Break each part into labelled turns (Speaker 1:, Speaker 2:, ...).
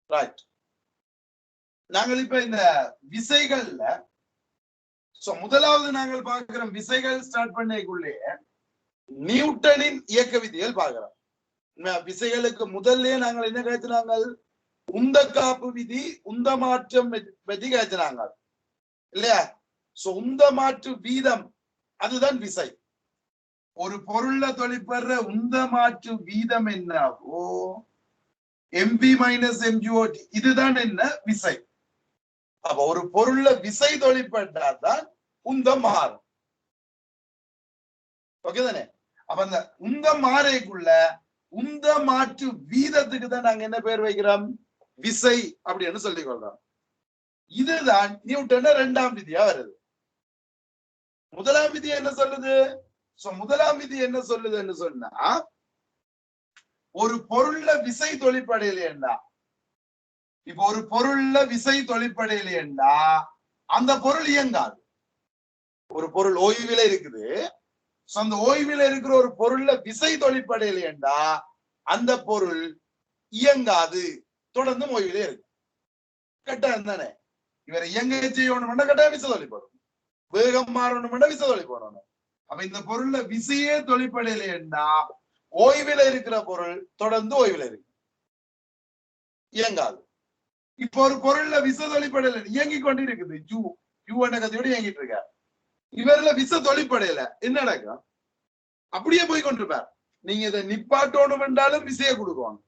Speaker 1: Right. நாங்கள் இப்ப இந்த விசைகள்ல முதலாவது நாங்கள் பார்க்கிறோம் விசைகள் ஸ்டார்ட் பண்ணக்குள்ளே நியூட்டனின் இயக்க விதிகள் பார்க்கிறோம். விசைகளுக்கு முதல்ல நாங்கள் என்ன கேட்கிறாங்க? உந்த காப்பு விதி, உந்த மாற்றம் பற்றி கேட்கிறாங்க இல்லையா? உந்த மாற்று வீதம் அதுதான் விசை. ஒரு பொருள்ல தொழிற்படுற உந்த மாற்று வீதம் என்னவோ எம்பி மைனஸ் எம்ஜிஓடி இதுதான் என்ன விசை. அப்ப ஒரு பொருள்ல விசை தொழிற்பட்டாதான் உந்தம் மாறும். ஓகே தானே? அப்ப அந்த உந்தம் மாறைக்குள்ள உந்த மாற்று வீதத்துக்கு தான் நாங்க என்ன பேர் வைக்கிறோம்? விசை அப்படின்னு சொல்லிக் கொள்றோம். இதுதான் நியூட்டன இரண்டாம் விதியா வருது. முதலாம் விதி என்ன சொல்லுது? முதலாம் விதி என்ன சொல்லுதுன்னு சொன்னா, ஒரு பொருள்ல விசை தொழிற்படையிலேண்டா, இப்ப ஒரு பொருள்ல விசை தொழிற்படையிலேண்டா அந்த பொருள் இயங்காது. ஒரு பொருள் ஓய்வில இருக்குது, அந்த ஓய்வில இருக்கிற ஒரு பொருள்ல விசை தொழிற்படையிலேண்டா அந்த பொருள் இயங்காது, தொடர்ந்து ஓய்விலே இருக்கு. கட்டாயம் தானே? இவரை இயங்க செய்யணும்னா கட்டாயம் விசை தொழிற்படும், வேகம் மாறணும்னா விசை தொழிற்படணும். அப்ப இந்த பொருள்ல விசையே தொழிற்படையிலேண்டா ஓய்வில இருக்கிற பொருள் தொடர்ந்து ஓய்வில இருக்கு, இயங்காது. இப்ப ஒரு பொருள்ல விசை தொழிற்படையில இயங்கி கொண்டு இருக்குது, யூ என்ற கதையோடு இயங்கிட்டு இருக்க. இவர்ல விசை தொழிற்படையில என்ன நடக்கும்? அப்படியே போய் கொண்டிருப்பார். நீங்க இதை நிப்பாட்டோணும் என்றாலும் விசையை கொடுக்கணும்,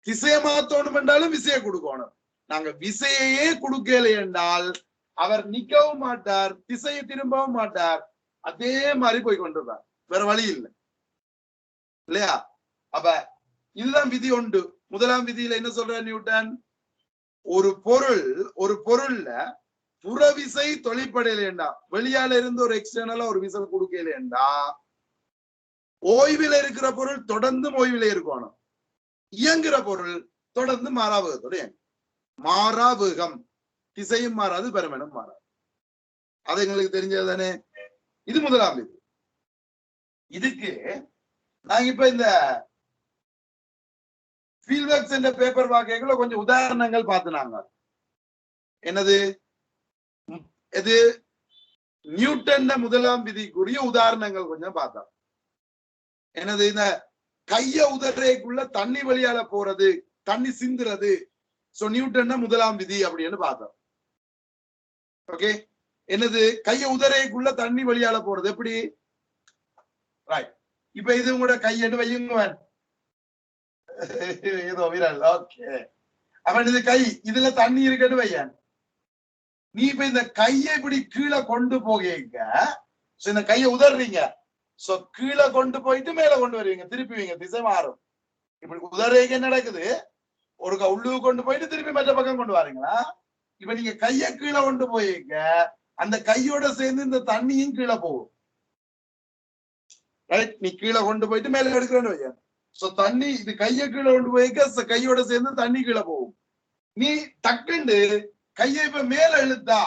Speaker 1: திசையை மாத்தோணும் என்றாலும் விசையை கொடுக்கணும். நாங்க விசையே கொடுக்கல என்றால் அவர் நிக்கவும் மாட்டார், திசையை திரும்பவும் மாட்டார், அதே மாதிரி போய் கொண்டிருப்பார், வேற வழி இல்லை இல்லையா? அப்ப இதுதான் விதி ஒன்று. முதலாம் விதியில என்ன சொல்ற நியூட்டன்? ஒரு பொருள்ல புறவிசை தொழிற்படையிலேண்டா, வெளியால இருந்து ஒரு எக்ஸ்டர்னலா ஒரு விசை கொடுக்கலேண்டா ஓய்வில இருக்கிற பொருள் தொடர்ந்து ஓய்வில இருக்கணும், இயங்குற பொருள் தொடர்ந்து மாறாவேகத்தோட மாறாவேகம், திசையும் மாறாது, பெருமனும் மாறாது. அது எங்களுக்கு தெரிஞ்சதுதானே? இது முதலாம் விதி. இதுக்கு நாங்க இப்ப இந்த ஃபீல்ட்வொர்க்ஸ் என்ற பேப்பர் வாக்கைகளை கொஞ்சம் உதாரணங்கள் பார்த்துனாங்க. என்னது? இது நியூட்டன் முதலாம் விதிக்குரிய உதாரணங்கள் கொஞ்சம் பார்த்தோம். என்னது? இந்த கைய உதறைக்குள்ள தண்ணி வழியால போறது, தண்ணி சிந்துறது, நியூட்டன் முதலாம் விதி அப்படின்னு பார்த்தோம். ஓகே, என்னது? கைய உதறைக்குள்ள தண்ணி வழியால போறது எப்படி? ரைட். இப்ப இது கூட கையெடு வையுங்க, ஏதோ விரல். ஓகே, அப்ப இது கை, இதுல தண்ணி இருக்குன்னு வையன். நீ இப்ப இந்த கையை இப்படி கீழே கொண்டு போகீங்க, இந்த கையை உதறீங்க, கீழே கொண்டு போயிட்டு மேல கொண்டு வருவீங்க, திருப்பிவீங்க, திசை மாறும். இப்படி உதறீங்க நடக்குது, ஒரு உள்ளுக்கு கொண்டு போயிட்டு திருப்பி மற்ற பக்கம் கொண்டு வரீங்களா? இப்ப நீங்க கையை கீழே கொண்டு போயீங்க, அந்த கையோட சேர்ந்து இந்த தண்ணியும் கீழே போகும். ரைட்? நீ கீழே கொண்டு போயிட்டு மேல எடுக்கிறேன்னு வைய, தண்ணி இது கையை கீழே கொண்டு போய்க்க, கையோட சேர்ந்து தண்ணி கீழே போகும். நீ டக்குண்டு கையை இப்ப மேல இழுத்தா,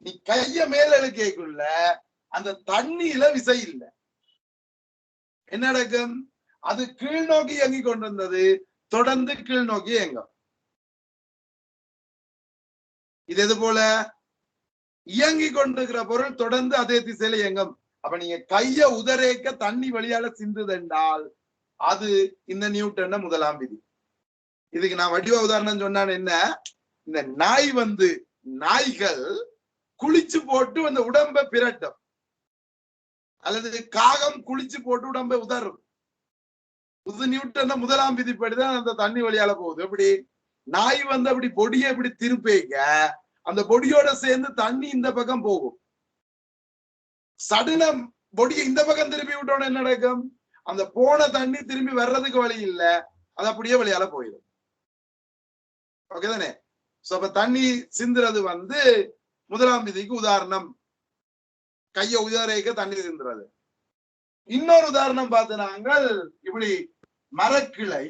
Speaker 1: நீ கைய மேல இழுக்கக்குள்ள அந்த தண்ணியில விசை இல்லை, என்ன நடக்கும்? அது கீழ் நோக்கி இயங்கி கொண்டிருந்தது, தொடர்ந்து கீழ் நோக்கி இயங்கும். இது எது போல? இயங்கி கொண்டிருக்கிற பொருள் தொடர்ந்து அதே திசையில இயங்கும். அப்ப நீங்க கைய உதரேக்க தண்ணி வழியால சிந்துதென்றால் அது இந்த நியூட்டன முதலாம் விதி. இதுக்கு நான் வடிவ உதாரணம் சொன்னான். என்ன? இந்த நாய்கள் குளிச்சு போட்டு அந்த உடம்பை பிரட்டும், அல்லது காகம் குளிச்சு போட்டு உடம்பை உதறும். புது நியூட்டன முதலாம் விதிப்படிதான் அந்த தண்ணி வழியால போகுது. எப்படி? நாய் அப்படி பொடியை இப்படி திருப்பேக்க அந்த பொடியோட சேர்ந்து தண்ணி இந்த பக்கம் போகும். சடன பொடியை இந்த பக்கம் திருப்பி விட்டோன்னு என்ன நடக்கும்? அந்த போன தண்ணி திரும்பி வர்றதுக்கு வழி இல்லை, அது அப்படியே வழியால போயிடும். ஓகே தானே? அப்ப தண்ணி சிந்துறது முதலாம் விதிக்கு உதாரணம். கைய உதரைக்க தண்ணி சிந்துறது. இன்னொரு உதாரணம் பார்த்து நாங்கள் இப்படி மரக்கிளை,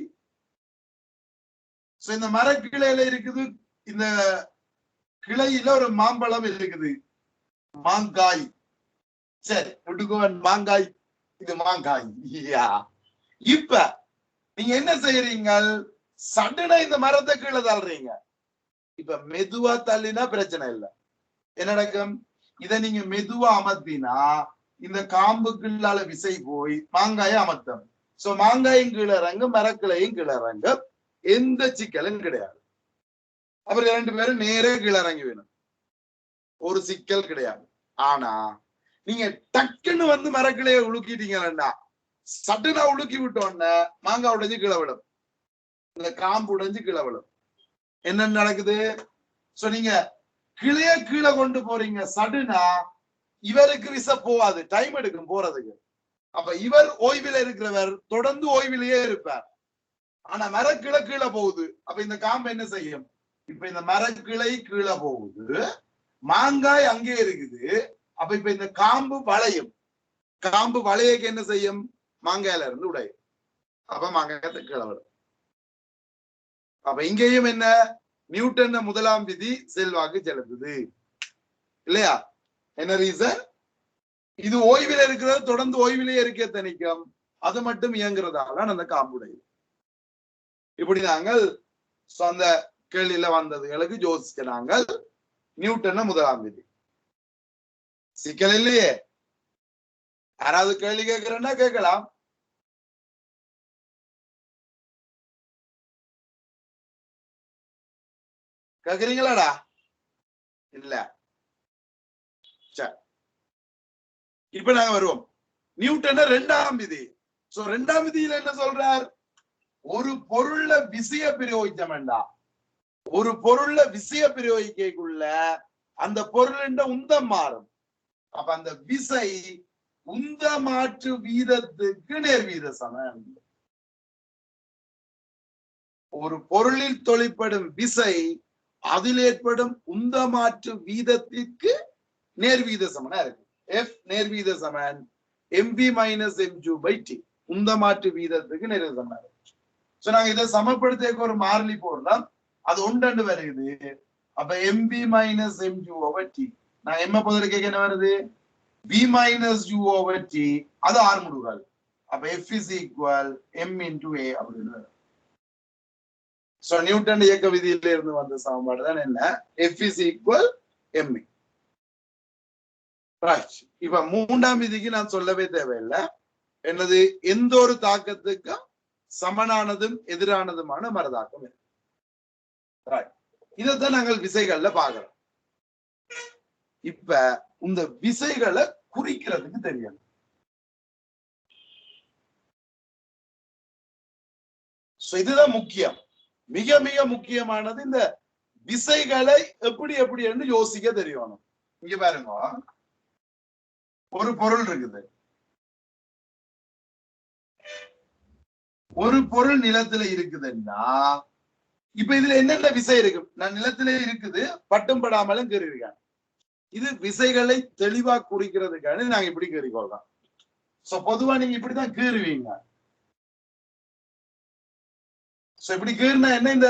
Speaker 1: இந்த மரக்கிளையில இருக்குது, இந்த கிளையில ஒரு மாம்பழம் இருக்குது, மாங்காய். சரி, விட்டுக்குவன் மாங்காய், இது மாங்காய். இப்ப நீங்க என்ன செய்யறீங்க? சடனா இந்த மரத்தை கீழே தள்ளுறீங்க. இப்ப மெதுவா தள்ளினா பிரச்சனை இல்லை. என்ன நடக்கும்? இதை நீங்க மெதுவா அமர்த்தினா இந்த காம்புக்குள்ளால விசை போய் மாங்காயை அமர்த்தும். சோ மாங்காயும் கீழே இறங்கும், மரக்கிளையும் கீழே இறங்கும், எந்த சிக்கலும் கிடையாது. அப்புறம் 2 பேரும் நேரே கீழே இறங்கி வேணும், ஒரு சிக்கல் கிடையாது. ஆனா நீங்க டக்குன்னு வந்து மரக்கிளையை உலுக்கிட்டீங்கன்னா, சட்டுனா உலுக்கி விட்டோன்னு மாங்காய் உடைஞ்சு கீழே விடும், இந்த காம்பு உடைஞ்சு கீழே விடும். என்ன நடக்குது? சோ நீங்க கிளைய கீழே கொண்டு போறீங்க, சடுனா இவருக்கு விச போவாது, டைம் எடுக்கும் போறதுக்கு. அப்ப இவர் ஓய்வில் இருக்கிறவர் தொடர்ந்து ஓய்விலேயே இருப்பார். ஆனா மரக்கிளை கீழே போகுது, அப்ப இந்த காம்பு என்ன செய்யும்? இப்ப இந்த மரக்கிளை கீழே போகுது, மாங்காய் அங்கே இருக்குது. அப்ப இப்ப இந்த காம்பு வளையும், காம்பு வளையக்கு என்ன செய்யும்? மாங்காயில இருந்து உடையும், அப்ப மாங்காயத்தை கீழே வரும். அப்ப இங்கேயும் என்ன? நியூட்டன் முதலாம் விதி செல்வாக்கு செலுத்துது இல்லையா? என்ன ரீசன்? இது ஓய்வில் இருக்கிறது தொடர்ந்து ஓய்விலேயே இருக்க தணிக்கும், அது மட்டும் இயங்குறதால அந்த காம்புடை. இப்படி நாங்கள் அந்த கேள்வியில வந்ததுகளுக்கு யோசிக்க நாங்கள் நியூட்டன் முதலாம் விதி. சிக்கல் இல்லையே. யாராவது கேள்வி கேட்கிறேன்னா கேட்கலாம். கேக்குறீங்களாடா? இல்ல. சரி, இப்ப நாங்க வருவோம் நியூட்டன் 2ஆம் விதி. சோ 2ஆம் விதியில என்ன சொல்றார்? ஒரு பொருள்ல விசைய பிரயோகிச்சம் வேண்டாம், ஒரு பொருள்ல விசைய பிரயோகிக்குள்ள அந்த பொருள் உந்தம் மாறும். அப்ப அந்த விசை உந்த மாற்று வீதத்துக்கு நேர்வீத சமம். ஒரு பொருளில் தொழிற்படும் விசை அதில் ஏற்படும் உந்த மாற்று வீதத்திற்கு நேர்வீத சமனா இருக்கு. F நேர்வீத சமன் mv மைனஸ் mg/t, உந்த மாற்று வீதத்துக்கு நேர்வீத சமனா இருக்கு. சோ நாங்க இதை சமப்படுத்த ஒரு மாறிலி போடலாம், அது ஒன்று வருது. அப்ப mv மைனஸ் mg/t, நான் m பொதுக்கு என்ன வருது? v மைனஸ் u/t, அது 6 முடிவுகள். அப்ப F is equal m into a அப்படின்னு வரும். சோ நியூட்டன் இயக்க விதியில இருந்து வந்த சமன்பாடு தான் என்ன? F is equal m. Right. இப்ப 3ஆம் விதிக்கு நான் சொல்லவே தேவையில்லை. என்னது? எந்த ஒரு தாக்கத்துக்கும் சமனானதும் எதிரானதுமான மறுதாக்கம். இதைத்தான் நாங்கள் விசைகள்ல பாக்குறோம். இப்ப இந்த விசைகளை குறிக்கிறதுக்கு தெரியணும். இதுதான் முக்கியம், மிக மிக முக்கியமானது. இந்த விசைகளை எப்படி எப்படி என்று யோசிக்க தெரியணும். இங்க பாருங்க, ஒரு பொருள் இருக்குது, ஒரு பொருள் நிலத்துல இருக்குதுன்னா இப்ப இதுல என்னென்ன விசை இருக்கு? நான் நிலத்திலே இருக்குது, பட்டும் படாமலும் கேறிருக்கேன். இது விசைகளை தெளிவா குறிக்கிறதுக்கான நாங்க இப்படி கேறிக்கொள்றோம். சோ பொதுவா நீங்க இப்படிதான் கீறுவீங்க. சோ இப்படி கீறினா என்ன? இந்த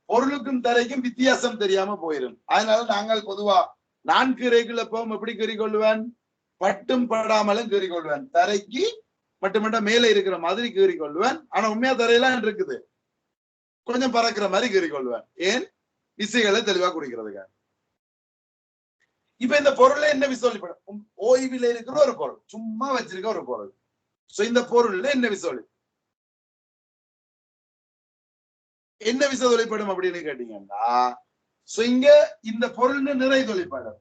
Speaker 1: பொருளுக்கும் தரைக்கும் வித்தியாசம் தெரியாம போயிடும். அதனால நாங்கள் பொதுவா நான் கீரைக்குள்ள போகும் எப்படி கீறிக்கொள்வேன்? பட்டும் படாமலும் கீறிக்கொள்வேன். தரைக்கு மட்டும் மேல இருக்கிற மாதிரி கீறிக்கொள்வேன். ஆனா உண்மையா தரையெல்லாம் இருக்குது, கொஞ்சம் பறக்கிற மாதிரி கீறிக்கொள்வேன். ஏன்? விசைகளை தெளிவா குறிக்கிறதுக்காக. இப்ப இந்த பொருள்ல என்ன விசை வெளிப்படும்? ஓய்வில் இருக்கிற ஒரு பொருள், சும்மா வச்சிருக்க ஒரு பொருள். சோ இந்த பொருள்ல என்ன விசை என்ன விசை தொழிற்படும் அப்படின்னு கேட்டீங்கன்னா, சோ இங்க இந்த பொருள் நிறை தொழிற்படும்.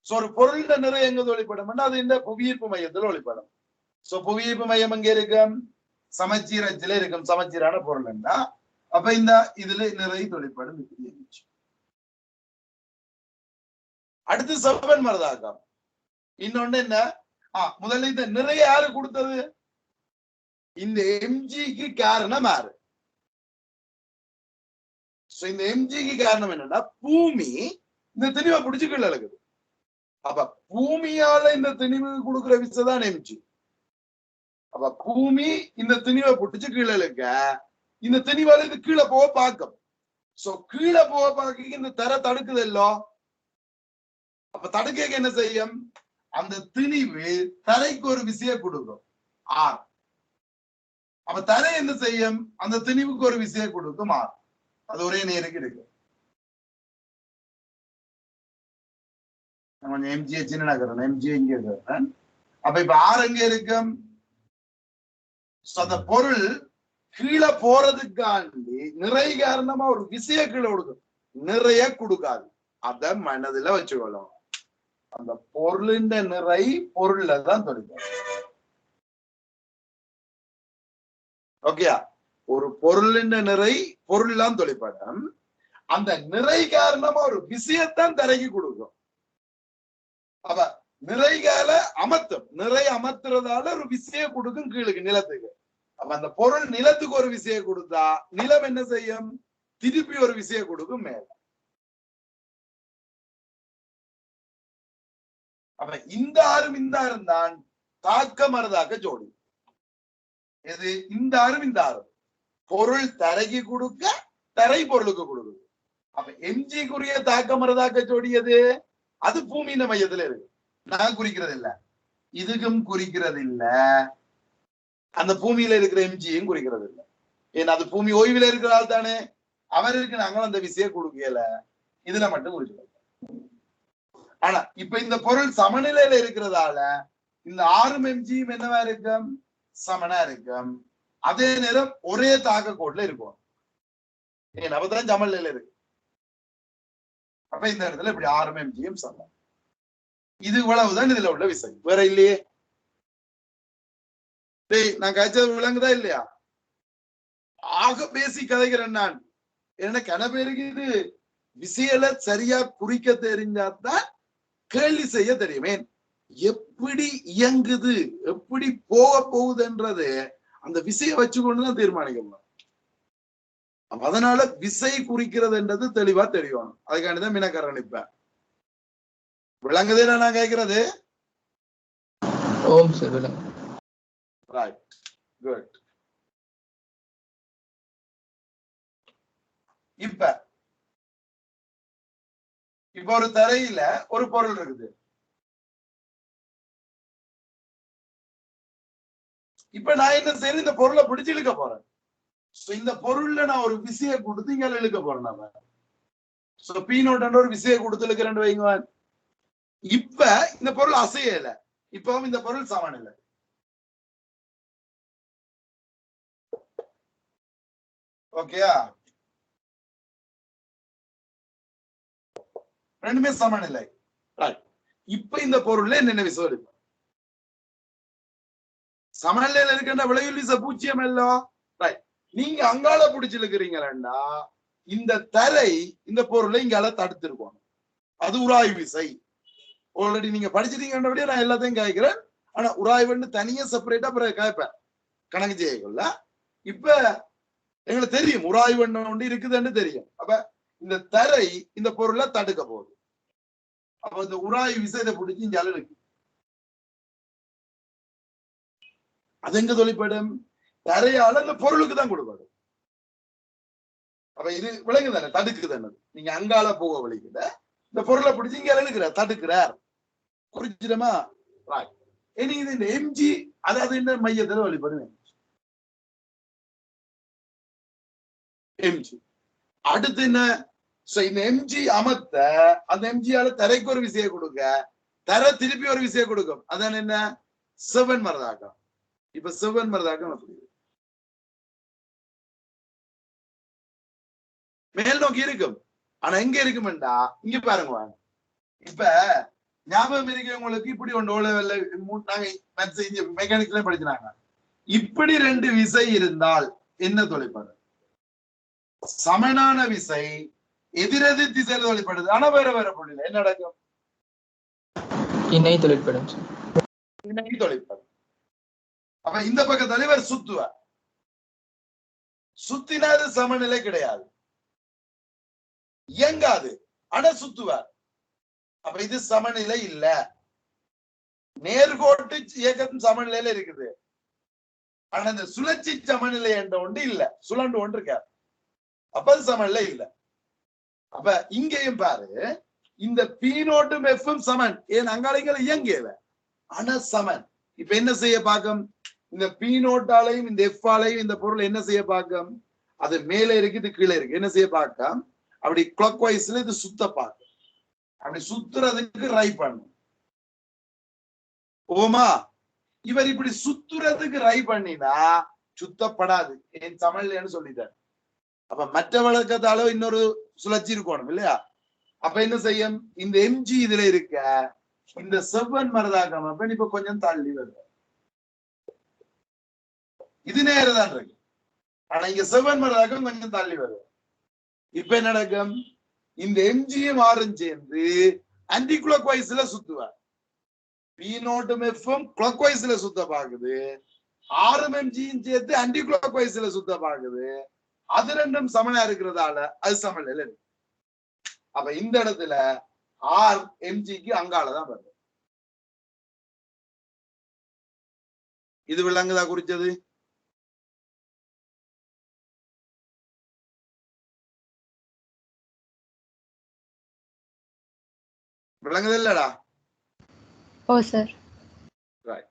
Speaker 1: சோ ஒரு பொருள் நிறை எங்க தொழிற்படும்? அது இந்த புவியீர்ப்பு மையத்தில் ஒளிப்படும். சோ புவியீர்ப்பு மையம் எங்க இருக்கும்? சமச்சீர் அச்சில இருக்கும், சமச்சீரான பொருள்னா அப்ப இந்த இதுல நிறை தொழிற்படும். அடுத்து செவ்வன் மரதாக்கம். இன்னொன்னு என்ன? முதல்ல இந்த நிறைய யாரு கொடுத்தது? இந்த எம்ஜிக்கு காரணம் யாரு? இந்த எம்ஜிக்கு காரணம் என்னன்னா, பூமி இந்த திணிவை பிடிச்சு கீழே இழுக்குது. அப்ப பூமியால இந்த திணிவு கொடுக்குற விசைதான் எம்ஜி. அப்ப பூமி இந்த திணிவை பிடிச்சு கீழே இழுக்க, இந்த திணிவால இது கீழே போக பார்க்கும். சோ கீழே போக பார்க்க இந்த தர தடுக்குதல்லோ. அப்ப தடுக்க என்ன செய்யும்? அந்த திணிவு தரைக்கு ஒரு விசையை கொடுக்கும், ஆர். அப்ப தரை என்ன செய்யும்? அந்த திணிவுக்கு ஒரு விசையை கொடுத்து மாறும். அது ஒரே நேருக்கு இருக்கு. கொஞ்சம் எம்ஜிஏ சின்ன நகரம், எம்ஜிஏ இங்க இருக்கு. அப்ப இப்ப ஆறு எங்க இருக்கும்? அந்த பொருள் கீழே போறதுக்காண்டி நிறைய காரணமா ஒரு விசைய கீழே கொடுக்கும், நிறைய கொடுக்காது. அத மனதுல வச்சுக்கொள்ளும். அந்த பொருளின் நிறை பொருள்ல தான் தொழிற்படும். ஓகேயா? ஒரு பொருளின் நிறை பொருள்லாம் தொழிற்படும். அந்த நிறை காரணமா ஒரு விஷயத்தான் தரைக்கு கொடுக்கும். அப்ப நிறைகால அமர்த்தும், நிறை அமர்த்துறதால ஒரு விசையை கொடுக்கும் கீழுக்கு, நிலத்துக்கு. அப்ப அந்த பொருள் நிலத்துக்கு ஒரு விசையை கொடுத்தா நிலம் என்ன செய்யும்? திருப்பி ஒரு விசையை கொடுக்கும் மேல. அப்ப இந்த ஆறும் தான் தாக்க மறுதாக்க ஜோடி. எது? இந்த ஆறும் பொருள் தரைக்கு கொடுக்க, தரை பொருளுக்கு கொடுக்குது. அப்ப எம்ஜிக்குரிய தாக்க மறுதாக்க ஜோடி எது? அது பூமியின் மையத்துல இருக்கு. நான் குறிக்கிறது இல்ல, இதுக்கும் குறிக்கிறது இல்ல, அந்த பூமியில இருக்கிற எம்ஜியும் குறிக்கிறது இல்லை. ஏன்னா அது பூமி ஓய்வுல இருக்கிறாள் தானே, அவர் இருக்கு, நாங்களும் அந்த விசையை கொடுக்கல, இதுல மட்டும் குறிக்கிறது. ஆனா இப்ப இந்த பொருள் சமநிலையில இருக்கிறதால இந்த ஆறும் எம்ஜியும் என்னவா இருக்கும்? சமனா இருக்கும். அதே நேரம் ஒரே தாக்க கோட்ல இருக்கும். ஏன் அவதான் சமநிலையில இருக்கு. அப்ப இந்த இடத்துல இப்படி ஆறும் எம்ஜியும் சமம். இது இவ்வளவுதான் இதுல உள்ள விசை, வேற இல்லையே. நான் கழிச்சது விளங்குதா இல்லையா? ஆக பேசி கதைக்கிறேன் நான். என்ன கன பேருக்கு இது விசையில சரியா குறிக்க தெரிஞ்சாதான் கேள்வி செய்ய தெரியுமே. எப்படி இயங்குது, எப்படி போக போகுதுன்றது அந்த விசையை வச்சுக்கொண்டுதான் தீர்மானிக்கணும். அதனால விசை குறிக்கிறதுன்றது தெளிவா தெரியும். அதுக்காண்டிதான் மினக்கரண். இப்ப விளங்குதே நான் கேட்கிறது?
Speaker 2: ஓம் சார் விளங்கு.
Speaker 1: Right. Good. இப்ப ஒரு தரையில ஒரு பொருள் இருக்குது. இப்ப நான் என்ன செய்யறேன்? இந்த பொருளை பிடிச்சு இழுக்க போறேன். இந்த பொருள்ல நான் ஒரு விசையை கொடுத்து இங்க இழுக்க போறேன். நம்ம பீனோட்ட ஒரு விசையை கொடுத்து இழுக்கிறேன்னு வைங்க. இப்ப இந்த பொருள் அசையல, இப்பவும் இந்த பொருள் சமநிலை. ஓகேயா? ரெண்டுமே சமநிலை. இப்ப இந்த பொருள்ல என்ன விசை இருக்கு? சமநிலையில இருக்கின்ற விளைவில் விசை பூஜ்ஜியம் இல்ல. நீங்க அங்கால பிடிச்சு இழுக்கிறீங்களா, இந்த தரை இந்த பொருளை இங்கால தடுத்திருக்கோம். அது உராய்வு விசை. ஆல்ரெடி நீங்க படிச்சிட்டீங்கன்றபடியே நான் எல்லாத்தையும் காய்க்கிறேன். ஆனா உராய்வுன்னு தனியா செப்பரேட்டா அப்புறம் காய்ப்பேன் கணக்கு செய்யக்குள்ள. இப்ப எங்களுக்கு தெரியும் உராய்வு ஒன்று இருக்குதுன்னு தெரியும். அப்ப இந்த தரை இந்த பொருளை தடுக்க போகுது. அப்ப இந்த உராய்வு விசையை பிடிச்சி இங்க இருக்கு. அது எங்க தொழிற்படும்? தரையால இந்த பொருளுக்கு தான் கொடுப்படும். அப்ப இது விலங்கு தானே, தடுக்கு தானே. நீங்க அங்கால போக வழிகிட்ட இந்த பொருளை பிடிச்சி இங்க இழுக்கிற, தடுக்கிறார். குறிச்சிடமா? இனி இது இந்த எம்ஜி, அதாவது இந்த மையத்துல வழிபடும் எம்ஜி. அடுத்து என்ன? இந்த எம்ஜி அமர்த்த அந்த எம்ஜியால தரைக்கு ஒரு விசையை கொடுக்க, தரை திருப்பி ஒரு விசையை கொடுக்கும். அதான் என்ன? செவன் மரதாக்கம். இப்ப செவன் மரதாக்கம் புரியுது. மேல் நோக்கி இருக்கும். ஆனா எங்க இருக்குமெண்டா இங்க பாருங்க. இப்ப ஞாபகம் இருக்கு உங்களுக்கு? இப்படி ஒன்று நாங்க மெக்கானிக்ல படிச்சாங்க. இப்படி ரெண்டு விசை இருந்தால் என்ன தொழிற்படும்? சமனான விசை எதிரெதிர் திசையில தொழிற்படுது. ஆனா வேற வேற புள்ளியில என்ன நடக்கும்?
Speaker 2: இணை தொழிற்படும்.
Speaker 1: இணை தொழிற்படும். அப்ப இந்த பக்க தலைவர் சுத்துவார். சுத்தினாது சமநிலை கிடையாது, இயங்காது. ஆனா சுத்துவார். அப்ப இது சமநிலை இல்ல. நேர்கோட்டு இயக்கம் சமநிலையில இருக்குது. ஆனா இந்த சுழற்சி சமநிலை என்ற ஒன்று இல்ல, சுழண்டு ஒன்று இருக்காரு. அப்ப அது சமநிலை இல்ல. அப்ப இங்கேயும் பாரு, இந்த பி நோட்டும் எஃப்பும் சமன். ஏன் அங்காளிகள் இயங்கல, ஆனா சமன். இப்ப என்ன செய்ய பார்க்கும்? இந்த பி நோட்டாலையும் இந்த எஃப் ஆலையும் இந்த பொருள் என்ன செய்ய பார்க்கும்? அது மேலே இருக்கு, இது கீழே இருக்கு. என்ன செய்ய பார்க்க? அப்படி கிளாக் வைஸ்ல இது சுத்த பார்க்க. அப்படி சுத்துறதுக்கு ட்ரை பண்ணும். ஓமா இவர் இப்படி சுத்துறதுக்கு ட்ரை பண்ணினா சுத்தப்படாது. என் தமிழ்லன்னு சொல்லிட்டார். அப்ப மற்ற வழக்கத்தால இன்னொரு சுழற்சி இருக்கணும் இல்லையா? அப்ப என்ன செய்யும்? இந்த எம்ஜி இதுல இருக்க இந்த செவ்வன் மரதாக்கம் அப்ப இப்ப கொஞ்சம் தள்ளி வருது. இது நேரதான் இருக்கு. ஆனா இங்க செவ்வன் மரதாக்கம் கொஞ்சம் தள்ளி வருது. இப்ப என்ன நடக்கும்? இந்த எம்ஜியும் ஆறும் சேர்ந்து ஆன்டி கிளாக் வைஸ்ல சுத்துவார். பி நோட்டும் எஃப்பும் கிளாக் வைஸ்ல சுத்த பாக்குது. ஆறும் எம்ஜியும் சேர்த்து ஆன்டி கிளாக் வைஸ்ல சுத்த பாக்குது. அது ரெண்டும் சமனா இருக்கிறதால அது சமநிலையில இருக்கு. அப்ப இந்த இடத்துல ஆர் எம்ஜிக்கு அங்காலதான் வருது. இது விளங்குதா குறிச்சது? விளங்குது இல்லடா?
Speaker 3: ஓ சார்.
Speaker 1: ரைட்.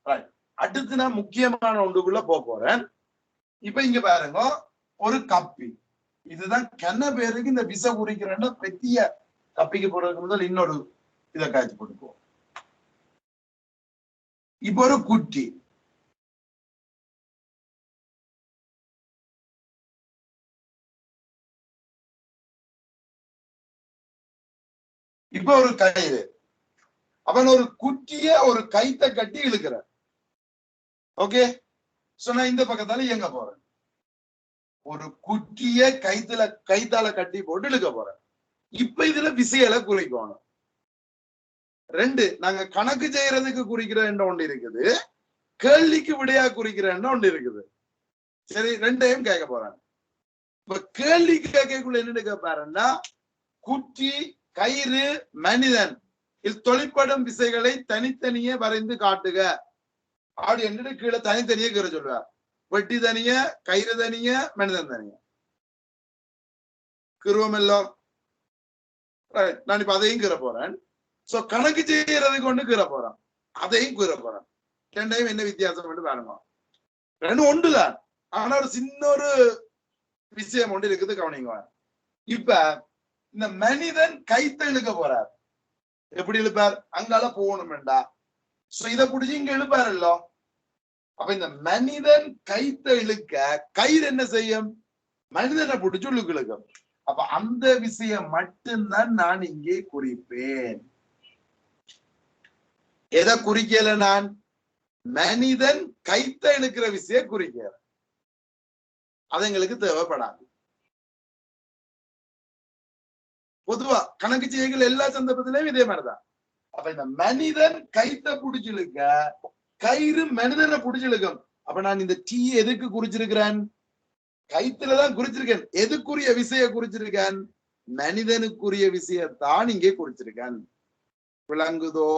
Speaker 1: ரைட். அடுத்து நான் முக்கியமான ஒன்றுக்குள்ள போறேன். இப்ப இங்க பாருங்க, ஒரு கப்பி. இதுதான் கண்ண பேருக்கு இந்த விச குறிக்கிறேன்னா பெரிய கப்பிக்கு போடுறதுக்கு முதல் இன்னொரு இதை காய்ச்சி போட்டுக்குவோம். இப்ப ஒரு குட்டி. இப்ப ஒரு கயிறு. அவன் ஒரு குட்டிய ஒரு கைத்தை கட்டி இழுக்கிறான். ஓகே, சோ நான் இந்த பக்கத்தால இயங்க போறேன். ஒரு குட்டிய கைத்தால கட்டி போட்டு இழுக்க போறேன். இப்ப இதுல விசையில குறிக்கணும். ரெண்டு, நாங்க கணக்கு செய்யறதுக்கு குறிக்கிற ஒன்று இருக்குது, கேள்விக்கு விடையா குறிக்கிற ஒன்று இருக்குது. சரி, ரெண்டையும் கேட்க போறேன். இப்ப கேள்வி கேட்கக்குள்ள என்ன கேட்பாருன்னா, குட்டி, கயிறு, மனிதன் இதில் தொழிற்படும் விசைகளை தனித்தனியே வரைந்து காட்டுக அப்படி என்று கீழே தனித்தனியே கீற சொல்லுவார். வெட்டி தனிய, கயிறு தனிய, மனிதன் தனிய கீறுவோமல்லோ. நான் இப்ப அதையும் கீற போறேன். சோ கணக்கு செய்யறது கொண்டு கீற போறேன், அதையும் கீற போறேன். ரெண்டையும் என்ன வித்தியாசம் என்று பாருங்க. ரெண்டும் ஒன்றுதான், ஆனா ஒரு சின்ன ஒரு விஷயம் ஒன்று இருக்குது, கவனிங்க. இப்ப இந்த மனிதன் கைத்தை இழுக்க போறார். எப்படி இழுப்பார்? அங்கால போகணும்டா. சோ இதை பிடிச்சி இங்க இழுப்பாருல்லோ. அப்ப இந்த மனிதன் கைத்தை இழுக்க கயிறு என்ன செய்யும்? மனிதனை பிடிச்சு உள்ளுக்கு இழுக்கும். அப்ப அந்த விஷயம் மட்டும்தான் நான் இங்கே குறிப்பேன். எதை குறிக்கல? நான் மனிதன் கைத்தை இழுக்கிற விஷயம் குறிக்கிறேன். அது எங்களுக்கு தேவைப்படாது. பொதுவா கணக்கு செய்யங்கள் எல்லா சந்தர்ப்பத்திலையும் இதே மாதிரிதான். அப்ப இந்த மனிதன் கைத்தை பிடிச்சிருக்க, கயிறு மனிதனை பிடிச்சிருக்கும். அப்ப நான் இந்த டீ எதுக்கு குறிச்சிருக்கிறேன்? கைத்துலதான் குறிச்சிருக்கேன். எதுக்குரிய விசைய குறிச்சிருக்கேன்? மனிதனுக்குரிய விஷயத்தான் இங்கே குறிச்சிருக்கேன். விளங்குதோ?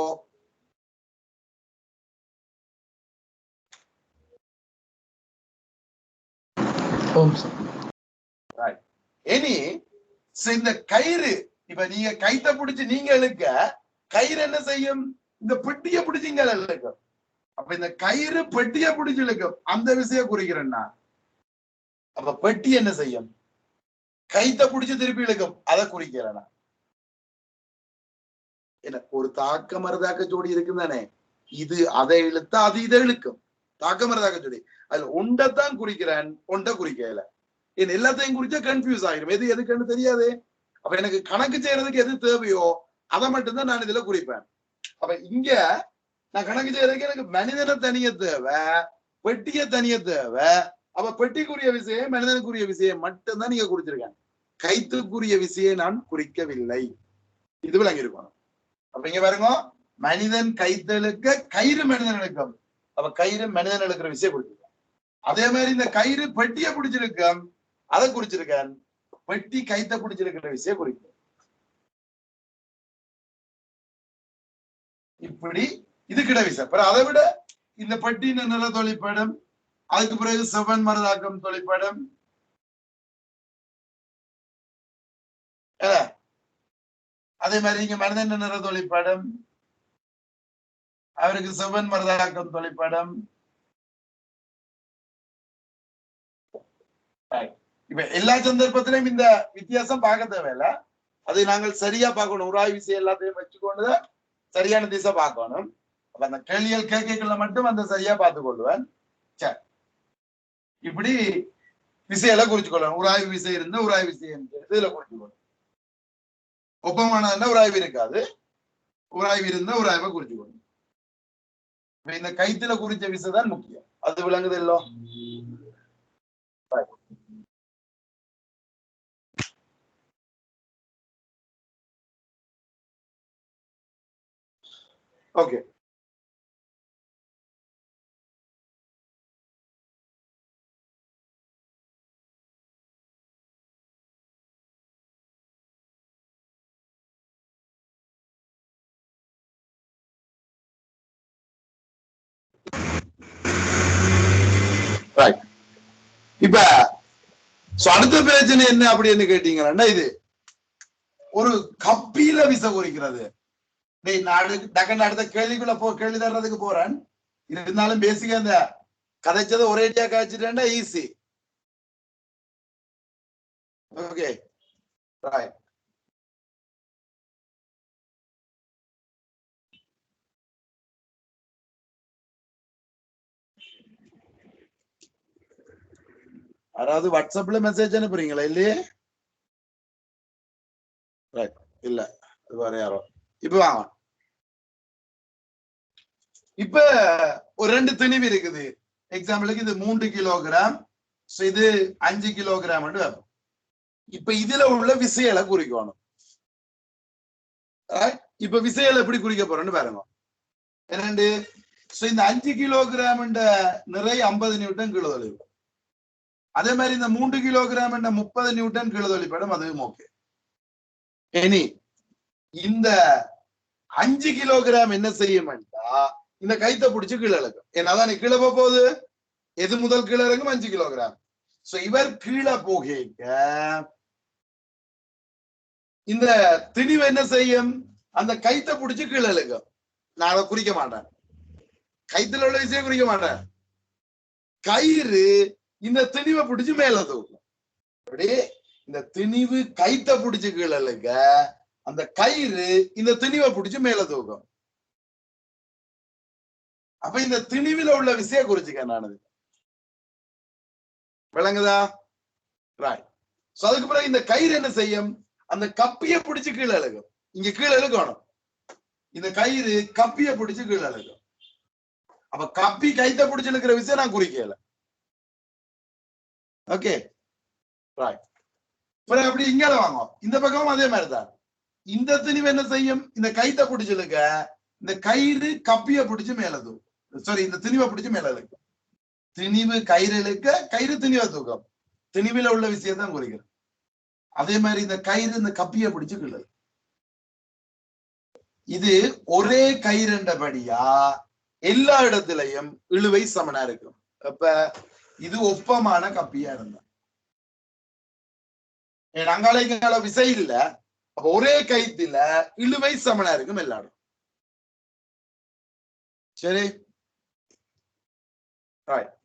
Speaker 1: இனி இந்த கயிறு, இப்ப நீங்க கைத்தை பிடிச்சு நீங்க இழுக்க, கயிறு என்ன செய்யும்? இந்த பெட்டியை பிடிச்சு இங்க இழுக்கும். அப்ப இந்த கயிறு பெட்டியை பிடிச்சு இழுக்கும். அந்த விஷயம் குறிக்கிறேன்னா, அப்ப பெட்டி என்ன செய்யும்? கைத்தை பிடிச்சு திருப்பி இழுக்கும். அதை குறிக்கிறேன்னா, என்ன ஒரு தாக்க மரதாக்க ஜோடி இருக்குதானே, இது அதை இழுத்தா அது இதை இழுக்கும். தாக்க மரதாக்க ஜோடி அதுல ஒன்றைத்தான் குறிக்கிறேன், ஒன்றை குறிக்கல. என் எல்லாத்தையும் குறிச்சா கன்ஃபியூஸ் ஆகிடும், எது எதுக்குன்னு தெரியாது. அப்ப எனக்கு கணக்கு செய்யறதுக்கு எது தேவையோ அதை மட்டும்தான் நான் இதுல குறிப்பேன். அப்ப இங்க நான் கணக்கு செய்யறதுக்கு எனக்கு மனிதனை தனிய தேவை, பெட்டிய தனிய தேவை. அப்ப பெட்டிக்குரிய விஷயம், மனிதனுக்குரிய விஷயம் மட்டும்தான் நீங்க குறிச்சிருக்கேன். கைத்துக்குரிய விஷயம் நான் குறிக்கவில்லை. இது விளங்கி இருக்கணும். அப்ப இங்க பாருங்க, மனிதன் கைத்தெழுக்க, கயிறு மனிதன் இழுக்கும். அப்ப கயிறு மனிதன் இழுக்கிற விஷயம் குறிச்சிருக்கேன். அதே மாதிரி இந்த கயிறு பெட்டியை பிடிச்சிருக்கேன், அதை குறிச்சிருக்கேன். பெட்டி கைத்தை பிடிச்சிருக்கிற விஷயம் குறிக்கும். இப்படி இது கிட விஷயம். அதை விட இந்த பெட்டி நில தொழிற்படும், அதுக்கு பிறகு செவ்வன் மரதாக்கம் தொழிற்படும். அதே மாதிரி இங்க மனிதன் நிற தொழிற்படம், அவருக்கு செவ்வன் மருதாக்கம் தொழிற்படம். இப்ப எல்லா சந்தர்ப்பத்திலையும் இந்த வித்தியாசம் பார்க்க தேவையில்ல, அதை நாங்கள் சரியா பார்க்கணும். உராய் விசை எல்லாத்தையும் வச்சுக்கொண்டு சரியான திசை பார்க்கணும். அப்ப அந்த கேள்விகள் கேட்கல மட்டும் அந்த சரியா பார்த்து கொள்வேன். சரி, இப்படி விசையெல்லாம் குறிச்சுக்கொள்ளணும். உராய்வு விசை இருந்தா உராய்வு விசை இதுல குறிச்சுக்கொள்ளணும். ஒப்பமானதுன்னா உராய்வு இருக்காது, உராய்வு இருந்தா உராய்வை குறிச்சுக்கொள்ளணும். இந்த கைத்துல குறிச்ச விசை தான் முக்கியம். அது விளங்குது இல்லோ? ஓகே, இப்ப அடுத்த பிரச்சனை என்ன அப்படின்னு கேட்டீங்கன்னா, இது ஒரு கப்பியில விசை குறிக்கிறது. அடுத்த கேள்விக்குள்ள கேள்வி தர்றதுக்கு போறேன். இருந்தாலும் பேசிக்க அந்த கதைச்சதை ஒரேடியா காய்ச்சிட்டேன்னா ஈஸி. Okay, right. யாராவது வாட்ஸ்அப்ல மெசேஜ் அனுப்புறீங்களா? இல்லையே, இல்ல, அது வேற யாரோ. இப்ப வாங்க. இப்ப ஒரு 2 திணிவு இருக்குது. எக்ஸாம்பிளுக்கு இது 3 கிலோகிராம், இது 5 கிலோகிராம். இப்ப இதுல உள்ள விசைகளை குறிக்கணும். இப்ப விசைகளை எப்படி குறிக்க போறோம்னு பாருங்க. என்னண்டு, இந்த 5 கிலோகிராம் நிறை 50 நியூட்டன் கிலோதொழிவு. அதே மாதிரி இந்த 3 கிலோகிராம் 30 நியூட்டன் கிலோதொழிப்படம், அதுவும் ஓகே. இனி இந்த 5 கிலோகிராம் என்ன செய்யும்டா, இந்த கைத்தை பிடிச்சு கீழே இறக்கும். ஏன்னாதான் நீ கீழே போகுது, எது முதல் கீழே இறங்கும்? 5 கிலோகிராம். இவர் கீழே போக இந்த திணிவு என்ன செய்யும்? அந்த கைத்தை பிடிச்சு கீழே இழுக்கும். நான் அதை குறிக்க மாட்டேன், கைத்துல உள்ள விஷயம் குறிக்க மாட்டேன். கயிறு இந்த திணிவை பிடிச்சு மேல தூக்கும். அப்படி இந்த திணிவு கைத்தை பிடிச்சு கீழே இழுக்க, அந்த கயிறு இந்த திணிவை பிடிச்சு மேல தூக்கும். அப்ப இந்த திணிவில உள்ள விசைய குறிச்சுக்க நானது. விளங்குதா? ரைட். அதுக்கு பிறகு இந்த கயிறு என்ன செய்யும்? அந்த கப்பிய பிடிச்சு கீழே இழுக்கும். இங்க கீழே இழுக்கணும். இந்த கயிறு கப்பிய பிடிச்சு கீழே இழுக்கும். அப்ப கப்பி கைத்தை பிடிச்சு இழுக்கிற விசைய நான் குறிக்கல. Okay, right. பிறகு அப்படி இங்கால வாங்க. இந்த பக்கமும் அதே மாதிரிதான். இந்த திணிவு என்ன செய்யும்? இந்த கைத்தை பிடிச்சு இழுக்க, இந்த கயிறு கப்பிய பிடிச்சு மேல தூக்கும். சாரி, இந்த திணிவை பிடிச்சு மேல இழுக்கும். திணிவு கயிறு இழுக்க, கயிறு திணிவை தூக்கம். திணிவில உள்ள விஷயத்தான் குறிக்கிறேன். அதே மாதிரி இந்த கயிறு இந்த கப்பிய பிடிச்சு கீழே. இது ஒரே கயிறுண்டபடியா எல்லா இடத்திலையும் இழுவை சமனா இருக்கும். அப்ப இது ஒப்பமான கப்பியா இருந்தா, அங்கால விசை இல்ல, அப்ப ஒரே கைத்துல இழுவை சமனா இருக்கும் எல்லா இடம். சரி,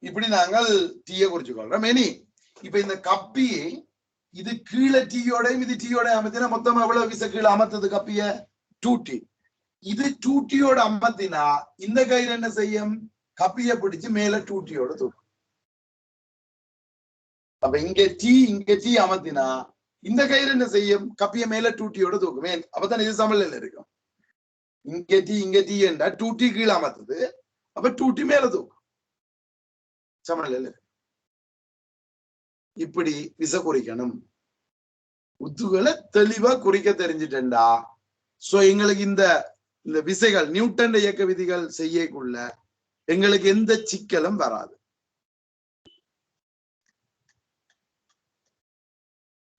Speaker 1: இப்படி நாங்கள் டீய குறிச்சுக்கொள்றோம். இனி இப்ப இந்த கப்பி இது கீழே டீயோடையும் இது டீயோட அமர்த்தினா மொத்தமா எவ்வளவு விசை கீழே அமர்த்தது? கப்பிய 2T. இது 2Tயோட அமர்த்தினா இந்த கயிறு என்ன செய்யும்? கப்பிய பிடிச்சு மேல 2Tயோட தூக்கும். அப்ப இங்க டீ அமர்த்தினா இந்த கயிறு என்ன செய்யும்? கப்பிய மேல 2Tயோட தூக்குமே. அப்பதான் இது சமநிலையில இருக்கும். இங்க டீ என்றா 2T கீழே அமர்த்துது, அப்ப 2T மேல தூக்கும், சமநிலையில. இப்படி விசை குறிக்கணும். உத்துகளை தெளிவா குறிக்க தெரிஞ்சிட்டா எங்களுக்கு இந்த விசைகள் நியூட்டன் இயக்க விதிகள் செய்யக்குள்ள எங்களுக்கு எந்த சிக்கலும் வராது.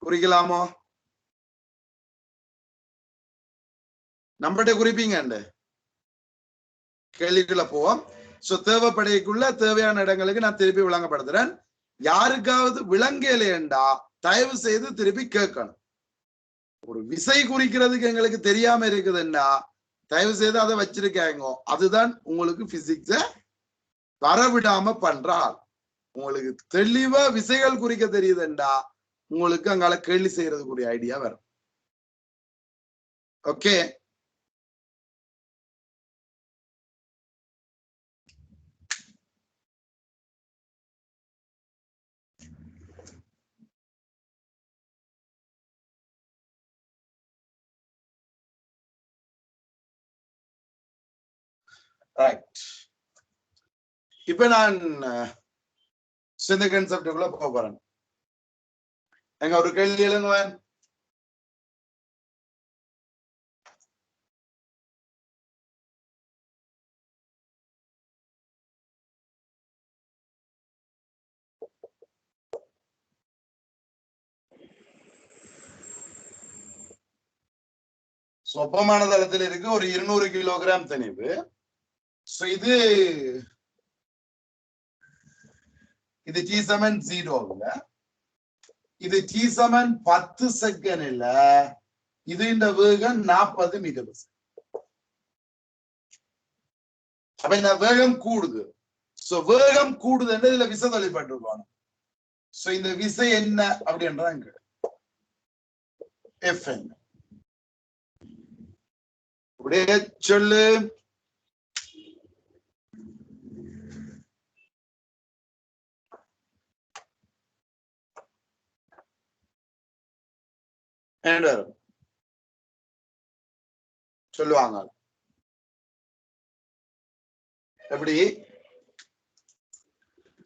Speaker 1: குறிக்கலாமோ? நம்மகிட்ட குறிப்பீங்க கேள்விக்குள்ள போவோம். தேவைப்படைக்குள்ள தேவையான இடங்களுக்கு நான் திருப்பி விளங்கப்படுத்துறேன். யாருக்காவது விளங்கலையண்டா தயவு செய்து திருப்பி கேட்கணும். ஒரு விசை குறிக்கிறதுக்கு எங்களுக்கு தெரியாம இருக்குதுன்னா தயவு செய்து அதை வச்சிருக்காங்க. அதுதான் உங்களுக்கு பிசிக்ஸ வரவிடாம பண்றால். உங்களுக்கு தெளிவா விசைகள் குறிக்க தெரியுதுண்டா உங்களுக்கு அங்கால கேள்வி செய்யறதுக்குரிய ஐடியா வரும். Okay, right. இப்ப நான் இந்த கான்செப்டுக்குள்ள போக போறேன். எங்க ஒரு கேள்வி எழுதுவேன். சொப்பமான தளத்தில் இருக்கு ஒரு 200 கிலோகிராம் தனிவு. இது T7 0 இது T7 10 செகண்ட்ல இது இந்த வேகம் 40 மீட்டர். அப்ப இந்த வேகம் கூடுது. வேகம் கூடுதுன்னு இதுல விசை தொழிற்பட்டிருக்கோம். இந்த விசை என்ன அப்படின்றாங்க Fn. அப்படியே சொல்லு. சொல்லுவாங்க எப்படி?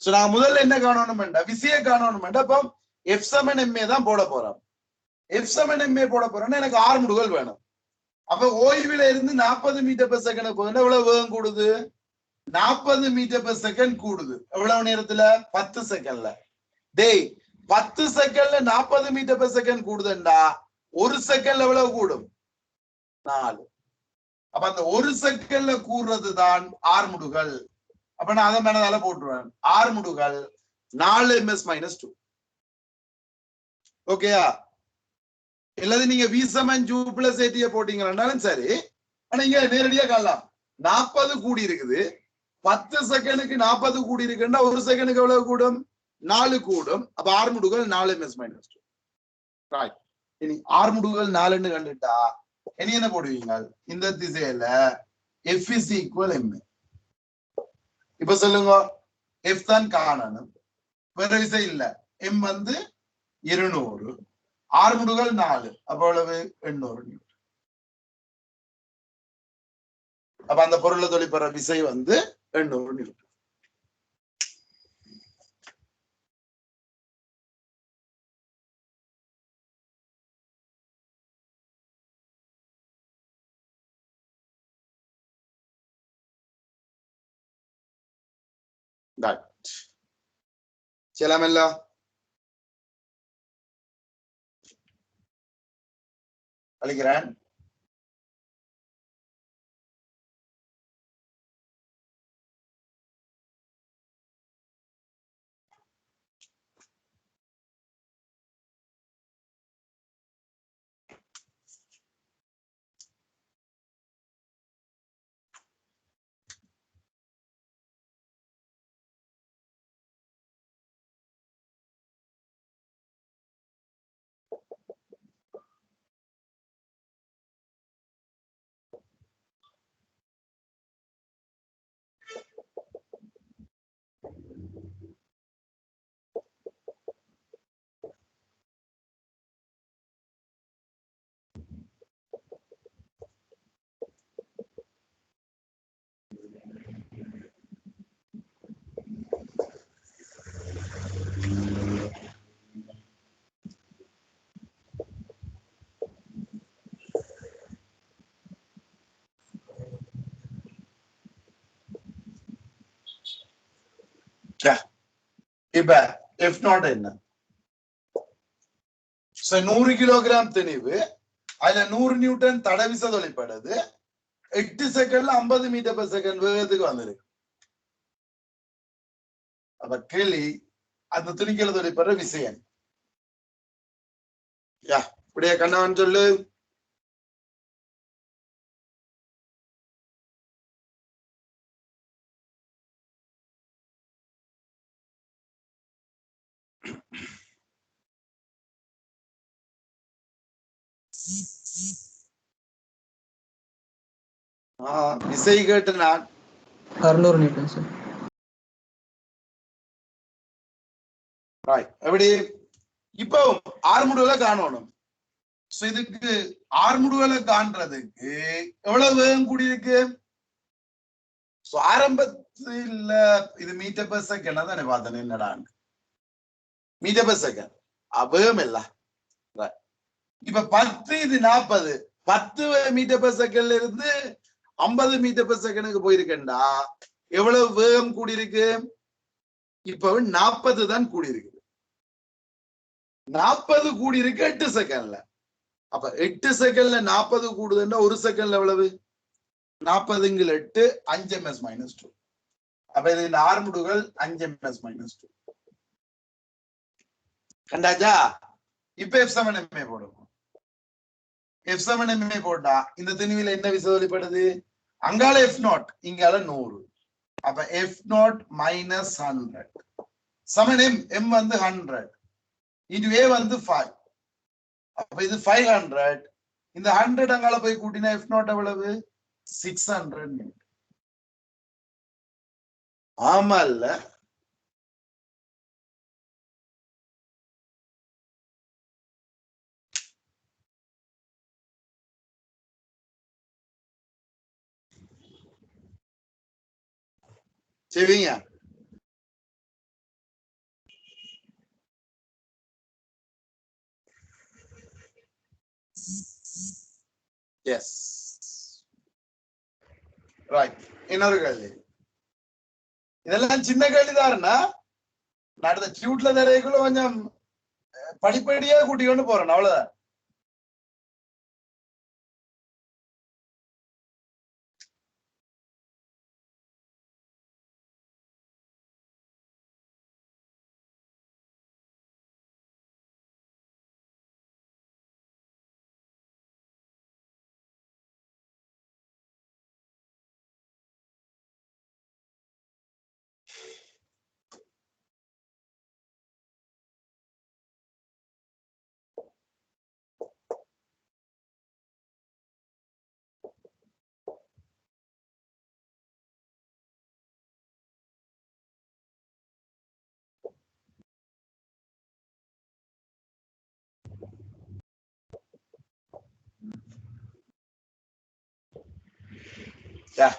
Speaker 1: நான் முதல்ல என்ன காணணும், விசையை காணணும். அப்போ F7ma தான் போட போறோம். F7ma போட போறோம்னா எனக்கு 6 முடுகள் வேணும். அப்ப ஓய்வுல இருந்து 40 மீட்டர் பெர் செகண்ட் போகுது. எவ்வளவு வேகம் கூடுது? 40 மீட்டர் பெர் செகண்ட் கூடுது. எவ்வளவு நேரத்துல? 10 செகண்ட்ல. டேய், 10 செகண்ட்ல 40 மீட்டர் பெர் செகண்ட் கூடுதுண்டா ஒரு செகண்ட்ல எவ்வளவு கூடும்? 4. அப்ப அந்த ஒரு செகண்ட்ல கூடுறதுதான் 6 முடுகள். அப்ப நான் அதை மேனதால போட்டுருவேன். 6 முடுகள் 4 ms - 2. ஓகேயா? இல்லது நீங்க V7 Q + AT போட்டீங்கன்னாலும் சரி. ஆனா இங்க நேரடியா காணலாம் 40 கூடி இருக்குது. 10 செகண்டுக்கு 40 கூடி இருக்குன்னா ஒரு செகண்டுக்கு எவ்வளவு கூடும்? 4 கூடும். அப்ப 6 முடுகள் 4 ms - 2. ரைட். இனி 6 முடுகள் 4ன்னு கண்டுட்டா இனி என்ன போடுவீங்க? இந்த திசையில F = m. இப்ப சொல்லுங்க, F தான் காணணும், வேற விசை இல்ல. M 200, 6 முடுகள் 4, அப்ப எவ்வளவு? 800 நியூட்டன். அப்ப அந்த பொருளை தொழிற்படுற விசை 800 நியூட்டன். செய்யலாமல்ல? அழிக்கிறேன். இப்ப F0 என்ன? 100 கிலோகிராம் திணிவு, அதுல 100 நியூட்டன் தடவிசை தொழிற்படுது. 8 செகண்ட்ல 50 மீட்டர் பெர் செகண்ட் வேகத்துக்கு வந்திருக்கு. அப்ப கேள்வி, அந்த துணிக்கல தொழிற்படுற விசை என்ன? இப்படியே கண்ணவன் சொல்லு. விசை கேட்டு நான்
Speaker 2: 600 நியூட்டன் சார்.
Speaker 1: எப்படி இப்போ ஆர்முடுகளை காணணும். இதுக்கு ஆர்முடுகளை காண்றதுக்கு எவ்வளவு வேகம் கூடியிருக்கு? ஆரம்பத்துல இது மீட்டர் பெர் செகண்ட் தானே பார்த்தேன். என்னடா மீட்டர் பெர் செகண்ட் வேகம் இல்ல. இப்ப 10 இது 40 10 மீட்டர் பெர் செகண்ட்ல இருந்து 50 மீட்டர் பெர் செகண்டுக்கு போயிருக்கேன்டா. எவ்வளவு வேகம் கூடியிருக்கு? இப்ப 40 தான் கூடியிருக்கு. 40 கூடியிருக்கு 8 செகண்ட்ல. அப்ப 8 செகண்ட்ல 40 கூடுதுன்னா 1 செகண்ட்ல எவ்வளவு? 40 × 8 5 ms - 2. அப்ப இது ஆர்முடுகள் 5 ms - 2 கண்டாச்சா? இப்ப F7MA போடுவோம். F7MA போட்டா இந்த திணிவில என்ன விசை வெளிப்படுது? அங்கால F0 இங்கால 100. அப்ப F0 - 100 சமன் M வந்து 100 into A வந்து 5. அப்ப இது 500. இந்த 100 அங்கால போய் கூட்டினா F0 எவ்வளவு? 600. ஆமா இல்ல? சரிங்க. S right. இன்னொரு கேள்வி. இதெல்லாம் சின்ன கேள்விதாருன்னா அடுத்த டியூட்ல தரைக்குள்ள கொஞ்சம் படிப்படியா கூட்டி கொண்டு போறேன். அவ்வளவுதான். Yeah.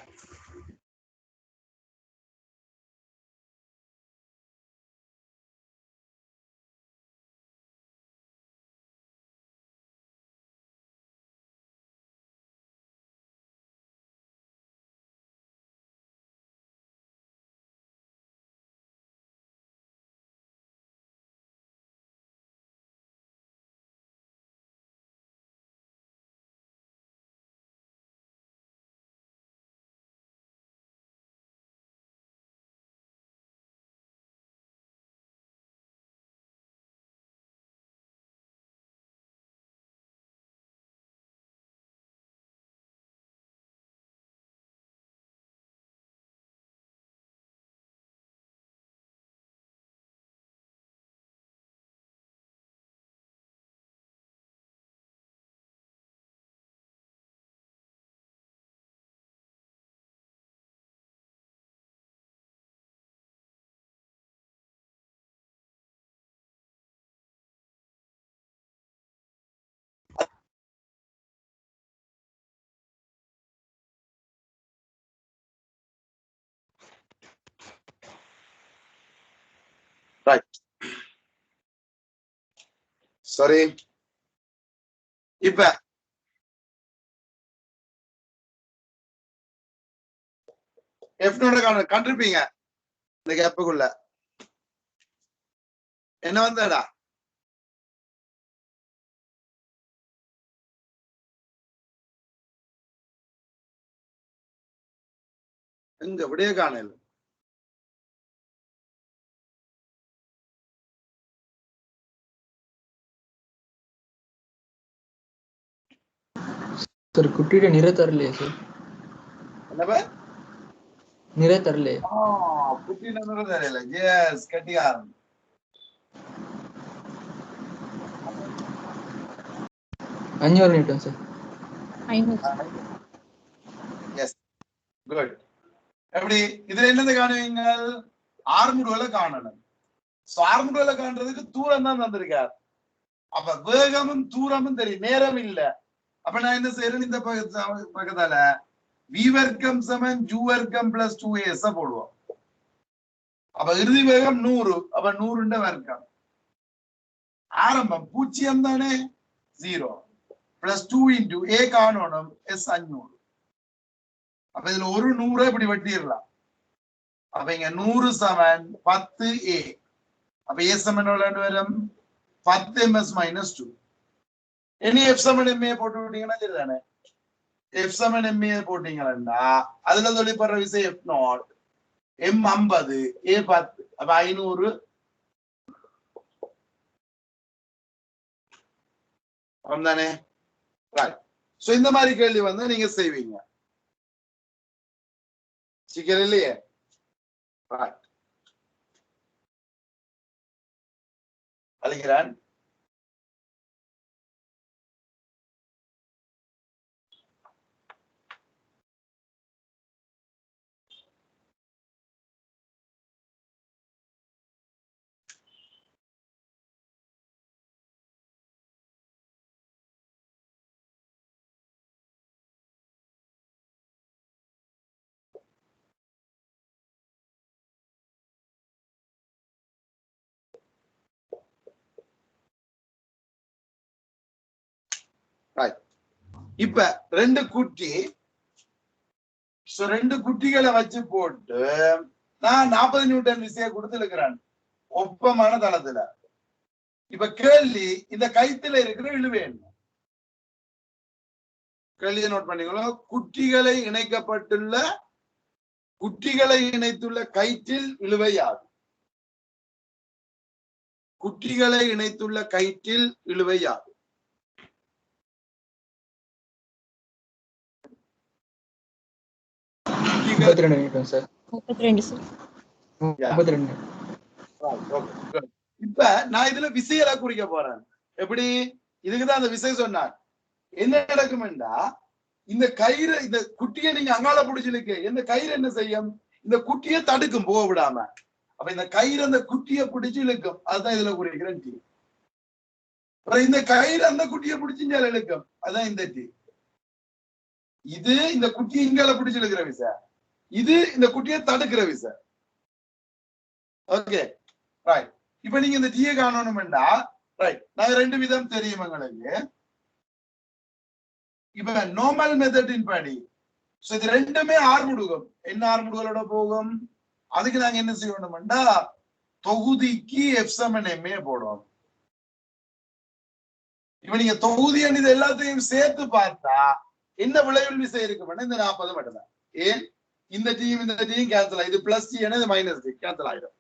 Speaker 1: Right. Sorry. இப்ப F0 கண்டிருப்பீங்க இந்த கேப்புக்குள்ள. என்ன வந்தடா? எங்க விடைய காணல.
Speaker 2: सर कुट्टिയുടെ നിര തരലേ സർ
Speaker 1: என்னப்ப
Speaker 2: നിര തരലേ
Speaker 1: குட்டின தெரியல எஸ் கட்டியாரம்
Speaker 2: 500 நியூட்டன் சார்
Speaker 3: 500
Speaker 1: எஸ் குட் எப்படி இதுல என்னது காணுவீங்க ஆர்முடுவல காணணும் சோ ஆர்முடுவல காண்றதுக்கு தூரம் தான் தந்திருக்கார் அப்ப வேகமும் தூரமும் தெரியும் நேரம் இல்ல அப்ப நான் என்ன செய்யறேன் இந்த பக்கத்தால v வர்க்கம் சமன் u வர்க்கம் பிளஸ் 2as போடுவோம் அப்ப இறுதி வேகம் 100 அப்ப 100 வர்க்கம் ஆரம்பம் 0 தானே 0 பிளஸ் 2 இன்டு a காணணும் s 500 அப்ப இதுல ஒரு 100 இப்படி வெட்டிடலாம் அப்ப இங்க 100 சமன் 10a அப்ப a சமன் எவ்வளவு வரும் 10 ms மைனஸ் 2 இனி f சமன் ma போட்டு விட்டீங்கன்னா சரிதானே f சமன் ma போட்டீங்கன்னா அதுல தொழிற்படுற விசை f நாட் m 50 a 10 அப்ப 500 தானே ரைட் சோ இந்த மாதிரி கேள்வி வந்து நீங்க செய்வீங்க சீக்கிரம் இல்லையே ரைட் அழிக்கிறான் இப்ப ரெண்டு குட்டிகளை வச்சு போட்டு நான் 40 நியூட்டன் விசையை கொடுத்துருக்கிறேன் ஒப்பமான தளத்துல இப்ப கேள்வி இந்த கைத்துல இருக்கிற இழுவை என்ன கேள்வியை நோட் பண்ணிக்கோ குட்டிகளை இணைத்துள்ள கயிற்றில் இழுவை யாது குட்டிகளை இணைத்துள்ள கயிற்றில் இழுவை யாது இப்ப நான் இதுல விசையெல்லாம் குறிக்க போறேன் எப்படி இதுக்குதான் அந்த விசை சொன்னார் என்ன நடக்கும்டா இந்த கயிறு இந்த குட்டியை நீங்க அங்கால பிடிச்சிருக்கு இந்த கயிறு என்ன செய்யும் இந்த குட்டியை தடுக்கும் போக விடாம அப்ப இந்த கயிறு அந்த குட்டியை பிடிச்சு இழுக்கும் அதுதான் இதுல குறிக்கிறேன் டி இந்த கயிறு அந்த குட்டியை பிடிச்சு இழுக்கும் அதான் இந்த டி இது இந்த குட்டியை இங்கால பிடிச்சு இழுக்கிற விசை இது இந்த குட்டியை தடுக்கிற விசை ஓகே ரைட் இப்ப நீங்க இந்த டீயை காணணும்டா ரைட் நாங்க ரெண்டு விதம் தெரியும் எங்களுக்கு இப்ப நார்மல் மெத்தடின் படி இது ரெண்டுமே ஆர்முடுகம் என்ன ஆர்முடுகளோட போகும் அதுக்கு நாங்க என்ன செய்யணும்டா தொகுதிக்கு எஃப் சமன் எம்ஏ போடுவோம் இப்ப நீங்க தொகுதி இது எல்லாத்தையும் சேர்த்து பார்த்தா என்ன விளைவில் விசை இருக்கு இந்த 40 மட்டும்தான் ஏன் இந்த டீம் கேன்சல் ஆகும் இது பிளஸ் டி இது மைனஸ் டி கேன்சல் ஆயிடும்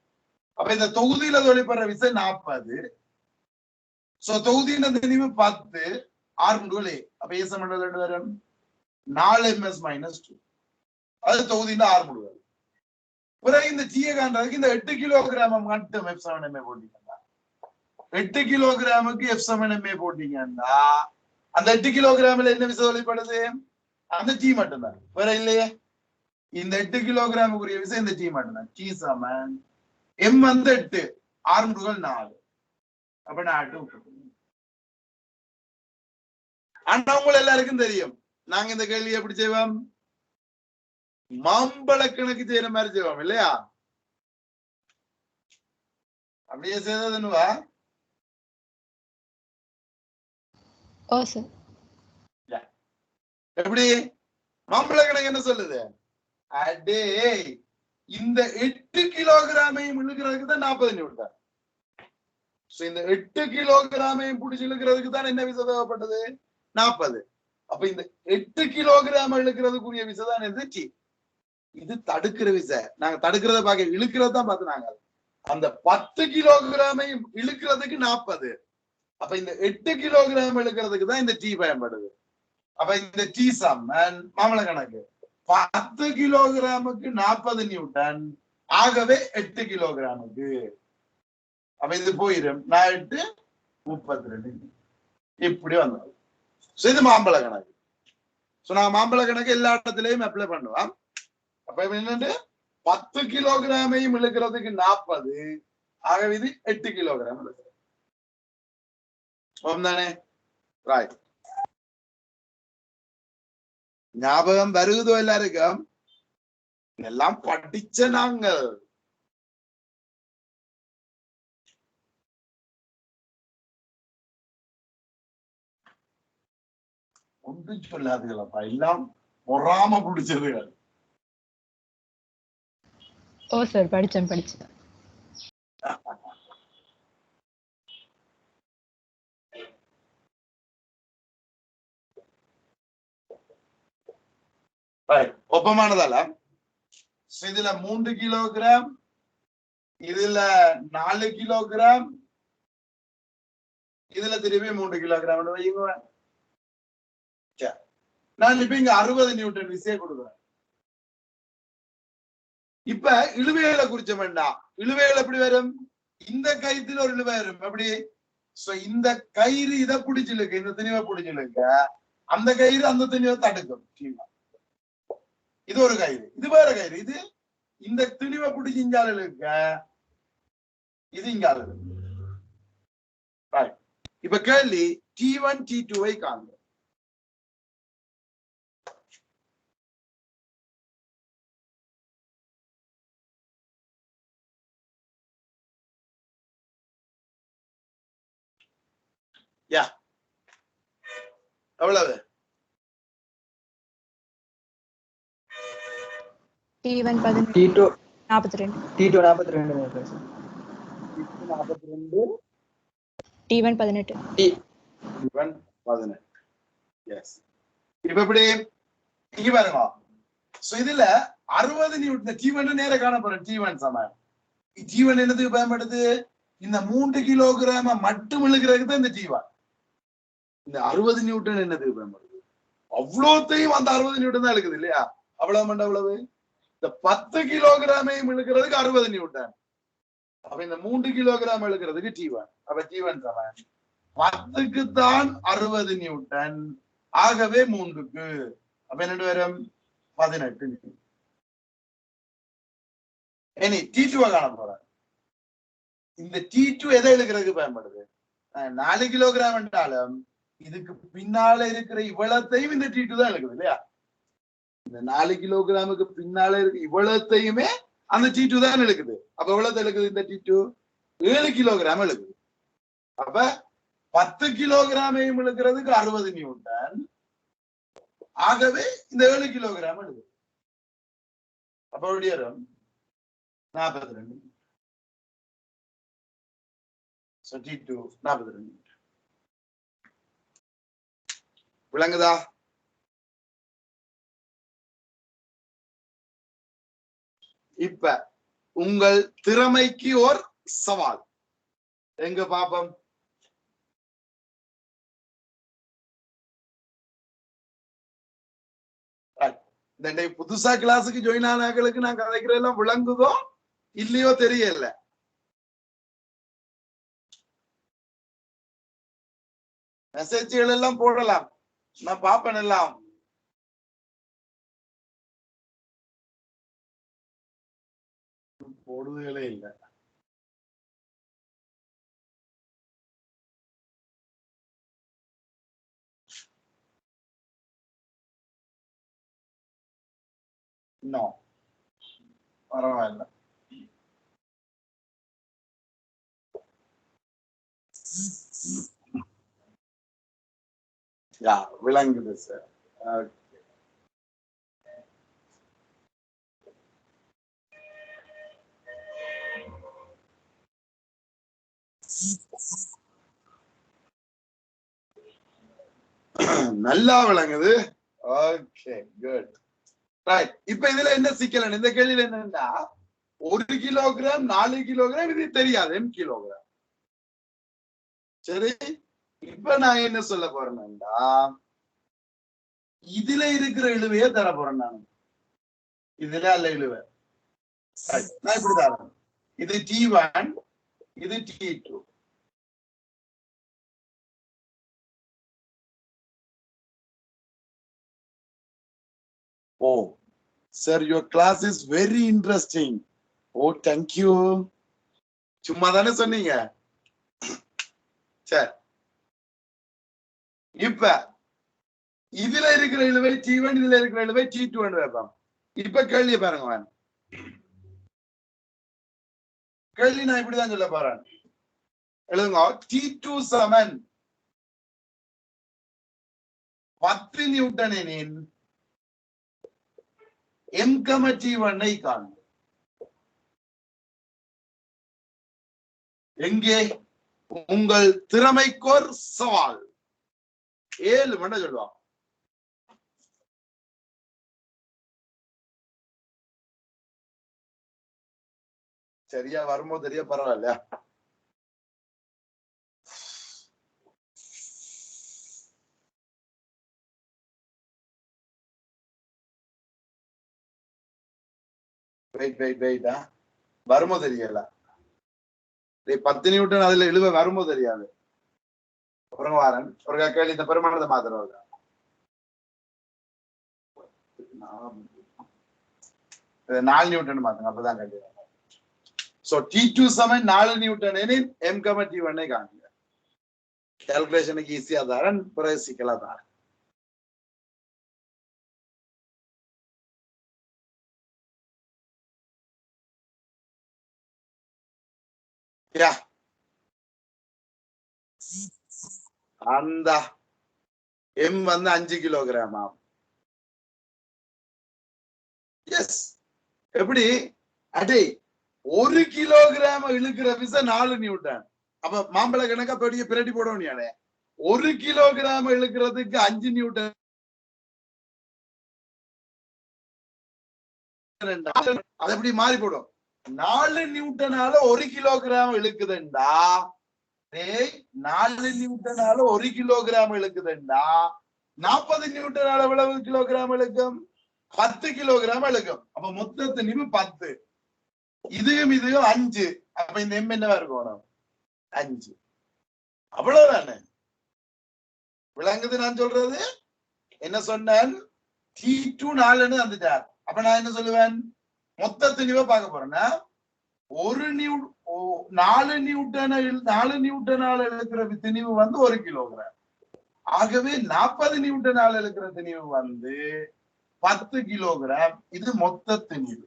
Speaker 1: அப்ப இந்த தொகுதியில தொழிற்படுற விசை 40 சோ தொகுதியின் தெரிவு 10 ஆர்முடுகளே அப்ப ஏ சமன் வரும் 4 ms மைனஸ் 2 அது தொகுதியின் ஆர்முடுகள் பிறகு இந்த டீயை காண்றதுக்கு இந்த 8 கிலோகிராம் மட்டும் எஃப் சமன் எம்ஏ போட்டீங்கன்னா 8 கிலோகிராமுக்கு எஃப் சமன் எம்ஏ போட்டீங்கன்னா அந்த 8 கிலோகிராம்ல என்ன விசை தொழிற்படுது அந்த டீ மட்டும்தான் வேற இல்லையே இந்த 8 கிலோகிராமுக்குரிய விசை இந்த டீ மட்டும்தான் டி சமன் எம் வந்து 8 ஆர்முடுகள் 4 அப்ப நான் ஆனா உங்களை எல்லாருக்கும் தெரியும் நாங்க இந்த கேள்வி எப்படி செய்வோம் மாம்பழ கணக்கு செய்யற மாதிரி செய்வோம் இல்லையா அப்படியே செய்ததுன்னுவா எப்படி மாம்பழ கணக்கு என்ன சொல்லுது அடே இந்த 8 கிலோகிராமையும் இழுக்கிறதுக்கு தான் 40 நியூட்டன் இந்த 8 கிலோகிராமையும் பிடிச்சி இழுக்கிறதுக்கு தான் என்ன விசை தேவைப்பட்டது 40 அப்ப இந்த 8 கிலோகிராம் இழுக்கிறதுக்குரிய விசை தான் எது டி இது தடுக்கிற விசை நாங்க தடுக்கிறத பார்க்க இழுக்கிறத தான் பார்த்து நாங்க அந்த 10 கிலோகிராமையும் இழுக்கிறதுக்கு 40 அப்ப இந்த 8 கிலோகிராம் இழுக்கிறதுக்கு தான் இந்த டி பயன்படுது அப்ப இந்த டி சம் மாமல கணக்கு 10 கிலோகிராமுக்கு 40 நியூட்டன், ஆகவே 8 கிலோகிராமுக்கு. அப்ப இது போயிடும் 8 32 இப்படி வந்தது. இது மாம்பழ கணக்கு. நாங்க மாம்பழ கணக்கு எல்லா இடத்துலயும் அப்ளை பண்ணுவோம். அப்ப என்னன்னு 10 கிலோகிராமையும் இழுக்கிறதுக்கு 40, ஆகவே இது 8 கிலோகிராம் இழுக்கிறோம் தானே. ரைட், ஞாபகம் வருகுதோ எல்லாருக்கும்? எல்லாம் படிச்ச நாங்கள். ஒன்று சொல்லாதுகளப்பா, எல்லாம் பொறாம பிடிச்சதுகள்.
Speaker 3: ஓ சார், படிச்சேன்.
Speaker 1: ஒப்பமானதால இதுல 3 கிலோகிராம், இதுல 4 கிலோகிராம், இதுல திரும்பி 3 கிலோகிராம் வைங்க. நான் இப்ப இங்க 60 நியூட்டன் விசையை கொடுக்குறேன். இப்ப இழுவைகளை குறிச்ச வேண்டாம். இழுவைகள் எப்படி வரும்? இந்த கயிற்றுல ஒரு இழுவை வரும். எப்படி? இந்த கயிறு இதை பிடிச்சிருக்கு, இந்த திணிவை பிடிச்சிருக்கு, அந்த கயிறு அந்த திணிவை தடுக்கும். இது ஒரு கயிறு, இது வேற கயிறு. இது இந்த திணிவை பிடிச்சி இங்கால இருக்க, இது இங்கால இருக்கு. இப்ப கேள்வி T1 T2 காண்க. எவ்வளவு?
Speaker 3: T1 42.
Speaker 2: T2
Speaker 3: 42.
Speaker 2: T2 42 sir.
Speaker 3: T1 18.
Speaker 1: T1 18. S. இப்ப எப்படி இங்க பாருங்க. சோ இதுல 60 நியூட்டன் T1 நேரா காண போறோம். T1 சமம். T1 என்னதுக்கு பயன்படுது? இந்த 3 கிலோகிராம் மட்டும் இழுக்கிறதுக்கு தான் இந்த T1. இந்த 60 நியூட்டன் என்னதுக்கு பயன்படுது? அவ்வளோத்தையும் அந்த 60 நியூட்டன் தான் இழுக்குது இல்லையா? அவ்வளவு இந்த 10 கிலோகிராமையும் இழுக்கிறதுக்கு 60 நியூட்டன். அப்ப இந்த 3 கிலோகிராம் இழுக்கிறதுக்கு T1. அப்ப T1 சமம் 10க்கு தான் 60 நியூட்டன், ஆகவே 3க்கு. அப்ப என்ன வரும்? 18 நியூட்டன். இனி T2 காண போறேன். இந்த T2 எதை இழுக்கிறதுக்கு பயன்படுது? 4 கிலோகிராம் என்றாலும் இதுக்கு பின்னால இருக்கிற இவ்வளத்தையும் இந்த T2 தான் இழுக்குது இல்லையா? இந்த 4 கிலோகிராமுக்கு பின்னால இருக்க இவ்வளத்தையுமே அந்த T2 தான் இழுக்குது. அப்ப எவ்வளவு இழுக்குது இந்த T2? 7 கிலோகிராம் இழுக்குது. அப்ப 10 கிலோகிராமையும் இழுக்கிறதுக்கு 60 நியூட்டன், ஆகவே இந்த 7 கிலோகிராம் இழுக்குது. அப்ப வரும் 42. T2 42. விளங்குதா? இப்ப உங்கள் திறமைக்கு ஒரு சவால். எங்க பாப்போம்? இந்த புதுசா கிளாஸுக்கு ஜாயின் ஆனாக்களுக்கு நான் கதைக்கிற எல்லாம் விளங்குதோ இல்லையோ தெரியல. மெசேஜ்கள் எல்லாம் போடலாம், நான் பாப்பேன். எல்லாம் போடுதலே இல்லை. இன்னும் பரவாயில்ல. விளங்குது சார். நல்லா விளங்குது. Okay, good. ரைட். இப்ப இதுல என்ன சிக்கல்? இந்த கேள்வியில என்னன்னா 1 கிலோகிராம் 4 கிலோகிராம் இது தெரியாது, m கிலோகிராம். சரி, இப்ப நான் என்ன சொல்ல போறேன்னா இதுல இருக்கிற இழுவையே தர போறேன் நான். இதுல அல்ல இழுவை. நான் இப்படி தரேன். இது T1, இது T2. Oh, sir, your class is very interesting. Oh, thank you. சும்மா தானே சொன்னீங்க. சரி, இப்ப இதுல இருக்கிற இழுவை T1, இதுல இருக்கிற இழுவை T2 வைப்போம். இப்ப கேள்வி பாருங்க. கேள்வி நான் இப்படிதான் சொல்ல போறேன். எழுதுங்க. T2 சமன் 10 நியூட்டன் எனின் M,T1 காணும். எங்கே உங்கள் திறமைக்கோர் சவால். 7 மணி சொல்லுவாங்க. சரியா வரும்போது தெரிய பரவாயில்ல. வெயிட் வரும்போது தெரியல. 10 நியூட்டன் அதுல இழுவ வரும்போது தெரியாது. அப்புறம் வாரன் ஒரு கேள்வி இந்த பெருமானத்தை மாத்திரம் 4 நியூட்டன் மாத்துங்க. அப்பதான் கேள்வி. So T2 சமன் 4 நியூட்டன் எனில் M,T1 காணுங்க. கால்குலேஷனுக்கு ஈஸியா தாரன், பிறகு சிக்கலா தாரன். அந்த M வந்து 5 கிலோகிராம். எஸ், எப்படி அடே 1 கிலோகிராம் இழுக்கிற விசை 4 நியூட்டன். அப்ப மாம்பழ கணக்கா பெரிய பிரட்டி போடணும். 1 கிலோகிராம் இழுக்கிறதுக்கு 5 நியூட்டன். அது எப்படி மாறி போடும்? 4 நியூட்டனால 1 கிலோகிராம் இழுக்குதுண்டா. 4 நியூட்டனால 1 கிலோகிராம் இழுக்குதுண்டா. 40 நியூட்டனால எவ்வளவு கிலோகிராம் இழுக்கும்? 10 கிலோகிராம் இழுக்கும். அப்ப மொத்த திணிவு 10. இதுவும் 5. அப்ப இந்த M என்னவா இருக்கணும்? 5. அவ்வளவுதானே? விளங்குது நான் சொல்றது? என்ன சொன்னேன்? T2 4ன்னு வந்துட்டார். அப்ப நான் என்ன சொல்லுவேன்? மொத்த திணிவை பார்க்க போறேன்னா 4 நியூட்டனால இழுக்கிற திணிவு வந்து 1 கிலோகிராம். ஆகவே 40 நியூட்டனால இழுக்கிற திணிவு வந்து 10 கிலோகிராம். இது மொத்த திணிவு.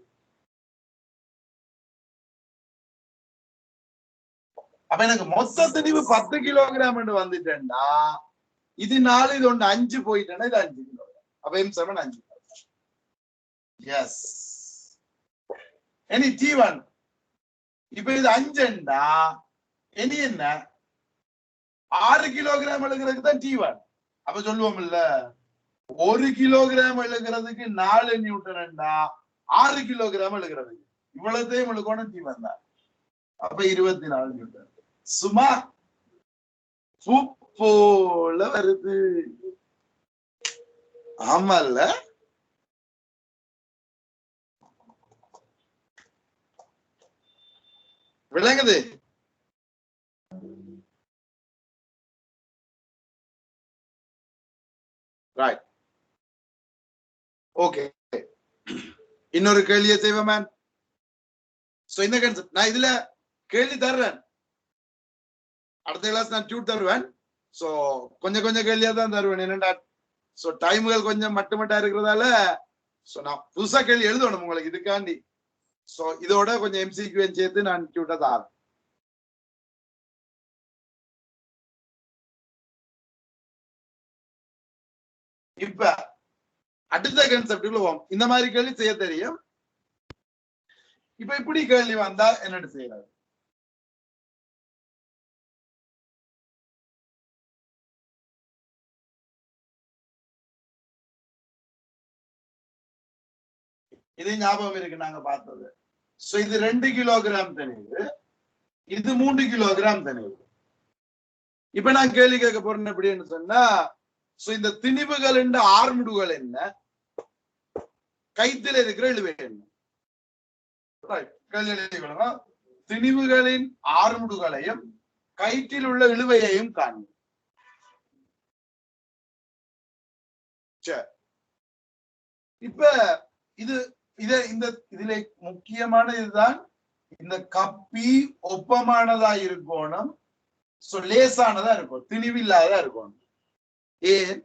Speaker 1: அப்ப எனக்கு மொத்த திணிவு 10 கிலோகிராம் என்று வந்துட்டேன்னா இது 4, இது 1 5 போயிட்டேன்னா இது 5 கிலோகிராம். அப்ப M7 5. எஸ். இனி T1 இப்ப இது 5ண்டா இனி என்ன? 6 கிலோகிராம் எழுகிறதுக்கு தான் T1. அப்ப சொல்லுவோம் இல்ல, 1 கிலோகிராம் எழுகிறதுக்கு 4 நியூட்டன்டா 6 கிலோகிராம் எழுகிறதுக்கு இவ்வளவுத்தையும் எழுக்கணும் T1 தான். அப்ப 24 நியூட்டன். சும்மா போல வருது. ஆமால்ல, விளங்குது? Right, okay. இன்னொரு கேள்வியை செய்வோம் மேம். சோ இந்த கான்செப்ட் நான் இதுல கேள்வி தர்றேன். அடுத்த கிளாஸ் நான் டியூட் தருவேன். சோ கொஞ்சம் கேள்வியா தான் தருவேன். என்னடா சோ டைமுகள் கொஞ்சம் மட்டுமட்டா இருக்கிறதால சோ நான் புதுசா கேள்வி எழுதணும் உங்களுக்கு இதுக்காண்டி. சோ இதோட கொஞ்சம் MCQ சேர்த்து நான் டியூட்டா தரேன். இப்ப அடுத்த கான்செப்டுக்குள்ள போவோம். இந்த மாதிரி கேள்வி செய்ய தெரியும். இப்ப இப்படி கேள்வி வந்தா என்னட்டு செய்யறது? இது ஞாபகம் இருக்கு நாங்க பார்த்தது. சோ இது 2 கிலோகிராம் தனிவு, இது 3 கிலோகிராம் தனிவு. இப்ப நான் கேள்வி கேட்க போறேன் எப்படின்னு சொன்னா, சோ இந்த திணிவுகள் என்ற ஆர்முடுகள் என்ன, கைத்தில் இருக்கிற இழுவை என்ன? திணிவுகளின் ஆர்முடுகளையும் கயிற்றில் உள்ள இழுவையையும் காணும். இப்ப இதுல முக்கியமான இதுதான், இந்த கப்பி ஒப்பமானதா இருக்கணும், லேசானதா இருக்கும், திணிவு இல்லாததா இருக்கணும். ஏன்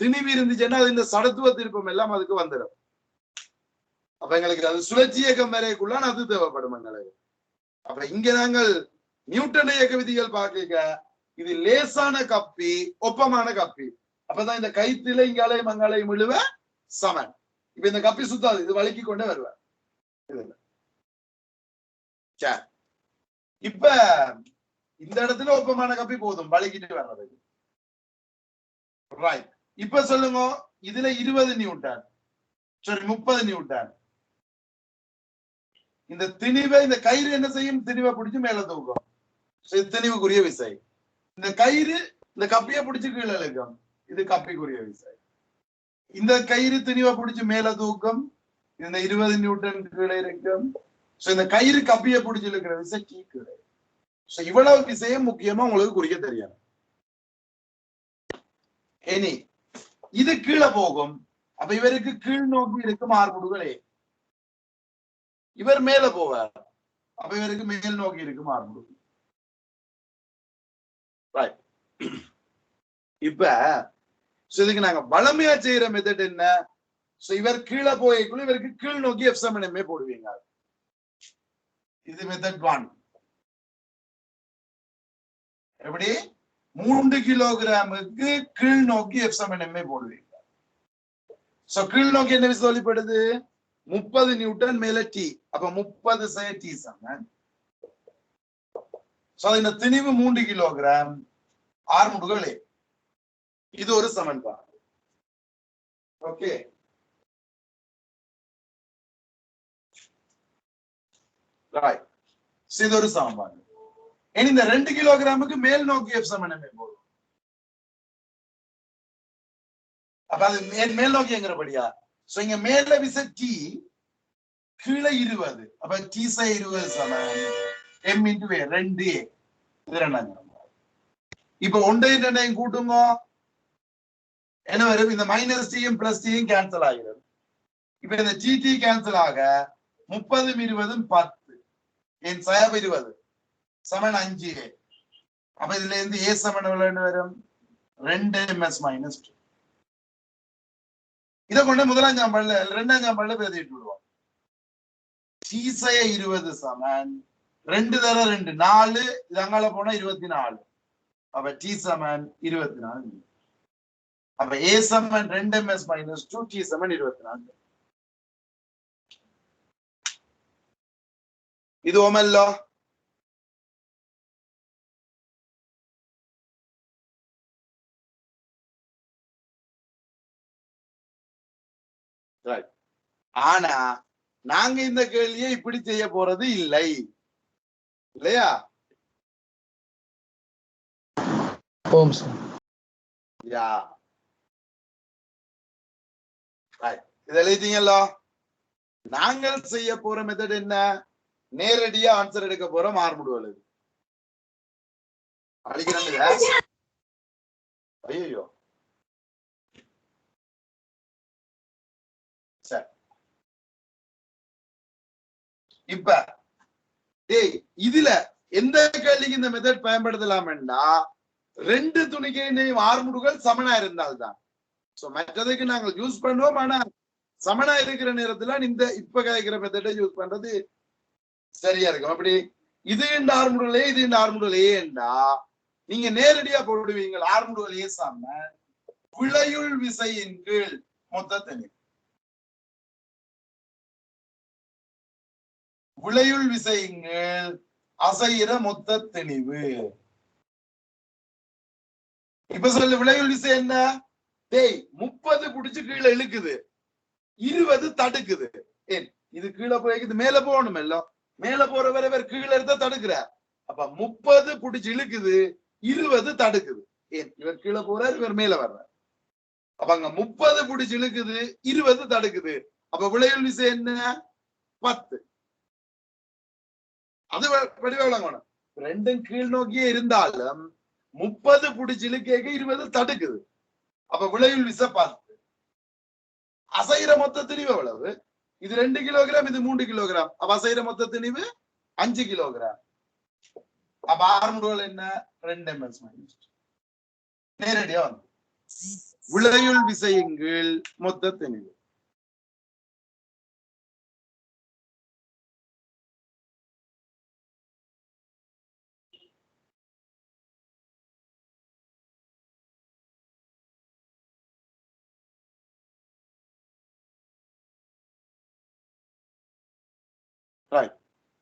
Speaker 1: திணிவு இருந்துச்சுன்னா அது இந்த சடத்துவ திருப்பம் எல்லாம் அதுக்கு வந்துடும். அப்ப எங்களுக்கு அது சுழற்சி இயக்கம் வரைக்குள்ள அது தேவைப்படும் எங்களுக்கு. அப்ப இங்க நாங்கள் நியூட்டன் இயக்க விதிகள் பார்க்க இது லேசான கப்பி ஒப்பமான கப்பி, அப்பதான் இந்த கைத்தில இங்காலையும் அங்காலையும் விழுவ சமன். இப்ப இந்த கப்பி சுத்தாது, இது வலிக்கு கொண்டே வருவேன். இப்ப இந்த இடத்துல ஒப்பமான கப்பி போதும் வலிக்கிட்டு வர்றதுக்கு. ரைட், இப்ப சொல்லுங்க, இதுல 20 நியூட்டன், சரி 30 நியூட்டன். இந்த திணிவை, இந்த கயிறு என்ன செய்யும், திணிவை பிடிச்சு மேல தூக்கும், திணிவுக்குரிய விசை. இந்த கயிறு இந்த கப்பியை பிடிச்சு கீழே இழுக்கும், இது கப்பிக்குரிய விசை. இந்த கயிறு திணிவை பிடிச்சு மேல தூக்கம், இந்த 20 நியூட்டன் கீழே இருக்கும். இந்த கயிறு கப்பியை பிடிச்சு இழுக்கிற விசை கீழே. இவ்வளவு விசையும் முக்கியமா உங்களுக்கு குறிக்க தெரியும். இனி இது கீழே போகும், அப்ப இவருக்கு கீழ் நோக்கி இருக்கும் ஆர்முடுகளே, இவர் மேல போவார், அப்ப இவருக்கு மேல் நோக்கி இருக்கும் ஆர்முடுகள். இப்ப இதுக்கு நாங்க வளமையா செய்யற மெத்தட் என்ன, இவர் கீழே போய்க்குள்ள இவருக்கு கீழ் நோக்கி எஃப் சமன் எம்ஏ போடுவீங்க. இது மெத்தட் 1. எப்படி 3 கிலோகிராமுக்கு கீழ் நோக்கி எஃப் சமன் எம்ஏ போடுவீங்க. கீழ் நோக்கி என்ன விசை வெளிப்படுது, 30 நியூட்டன் மேல டி, அப்ப 30 சே டி சமன். இந்த திணிவு 3 கிலோகிராம், ஆர்முடுகளே, இது ஒரு சமன்பாடு. ஓகே, இது ஒரு சமன்பாடு. இந்த 2 கிலோகிராமுக்கு மேல் நோக்கி எஃப் சமன் எம்ஏ போடும். அப்ப அது மேல் நோக்கி எங்கிறபடியா, இங்க மேல விசை டி, கீழே 20, அப்ப டி சை 20 சமன் எம் இன்டு ஏ, 2a. இது 2. இப்ப 1 கூட்டுங்க, என்ன வரும், இந்த மைனஸ் டியும் பிளஸ் டியும் கேன்சல் ஆகிறது. இப்ப இந்த டி கேன்சல் ஆக 30 20 10, என் சாயப் 20 சமன் 5a. அப்ப இதுல இருந்து ஏ சமன் எவ்வளவு வரும், 2ms மைனஸ் 2. இதை கொண்டு 1ஆம் சாம்பல்ல 2ஆம் சாம்பல்ல பேசிட்டு விடுவோம். டி சை 20 சமன் 2 தர 2 4, இது அங்கால போனா 24, அப்ப டி சமன் 24. அப்ப ஏ சமன் 2ms மைனஸ் 2, டி சமன் 24. இது ஓமல்லோ. ஆனா நாங்க இந்த கேள்வியை இப்படி செய்ய போறது இல்லை, இல்லையா? இதை எழுதிட்டீங்களோ. நாங்கள் செய்ய போற மெத்தட் என்ன, நேரடியா ஆன்சர் எடுக்க போறோம். ஆர்முடுகள் அழிக்கிறாங்க. ஐயோ, சரி. இப்ப இதுல எந்த கேள்விக்கு இந்த மெத்தட் பயன்படுத்தலாம்னா, 2 துணிக்கையும் ஆர்முடுகள் சமனா இருந்தால்தான். மற்றதுக்கு நாங்கள் யூஸ் பண்ணுவோம், ஆனா சமனா இருக்கிற நேரத்துல இந்த இப்ப கேட்கிற மெத்தடை யூஸ் பண்றது சரியா இருக்கும். அப்படி இது இந்த ஆர்முடுகளே, இது இந்த ஆர்முடுகளே என்றா நீங்க நேரடியா போடுவீங்க. ஆர்முடுகளே சமன் விளையுள் விசையின் கீழ் மொத்த திணிவு. விளையுள் விசையின் கீழ் அசைகிற மொத்த திணிவு. இப்ப சொல்லு, விளையுள் விசை என்ன, 30 புடிச்சு கீழே இழுக்குது, 20 தடுக்குது. ஏன் இது கீழே போய்க்குது, மேல போகணும், எல்லாம் மேல போற வரை கீழே எடுத்த தடுக்கிற. அப்ப 30 புடிச்சு இழுக்குது, 20 தடுக்குது. ஏன் இவர் கீழே போறார், இவர் மேல வர்றார். அப்ப அங்க 30 பிடிச்சு இழுக்குது, 20 தடுக்குது. அப்ப விளைவில் விசை என்ன? 10. அது வடிவம் ரெண்டும் கீழ் நோக்கியே இருந்தாலும் 30 பிடிச்சு இழுக்க 20 தடுக்குது. அப்ப விளைவில் விசை 10. அசைற மொத்த திணிவு எவ்வளவு? இது 2 கிலோகிராம், இது 3 கிலோகிராம். அப்ப அசைற மொத்த திணிவு 5 கிலோகிராம். அப்ப ஆர்முடுகள் என்ன? 2 ms. நேரடியா வந்து விளையுள் விசையின் கீழ் மொத்த திணிவு.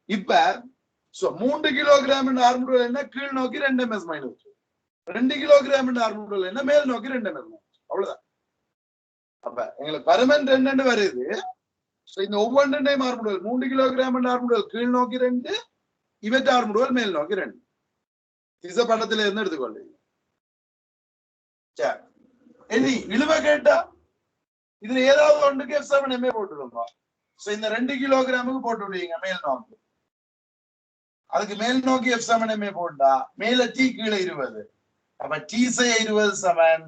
Speaker 1: இப்ப 3 கிலோகிராம் ஆர்முடுகள் என்ன? கீழ் நோக்கி 2 ms மைனஸ். 2 கிலோகிராம் ஆர்முடுகள் என்ன? மேல் நோக்கி 2 ms மைனஸ். அவ்வளவுதான். அப்ப எங்களுக்கு பருமன் 2 வருது. இந்த ஒவ்வொன்றையும் ஆர்முடுகள் 3 கிலோகிராம் ஆர்முடுகள் கீழ் நோக்கி 2, இவற்ற ஆர்முடுகள் மேல் நோக்கி 2. திச படத்துல இருந்து எடுத்துக்கொள்ளுங்க. சரி, இழுவ கேட்டா இதுல ஏதாவது ஒன்றுக்கு F7 MA போட்டுருந்தோம். இந்த 2 கிலோகிராமுக்கு போட்டு விடுவீங்க மேல் நோக்கி. அதுக்கு மேல் நோக்கி F7 MA போட்டா மேல T கீழே 20. அப்ப T 20 சமன்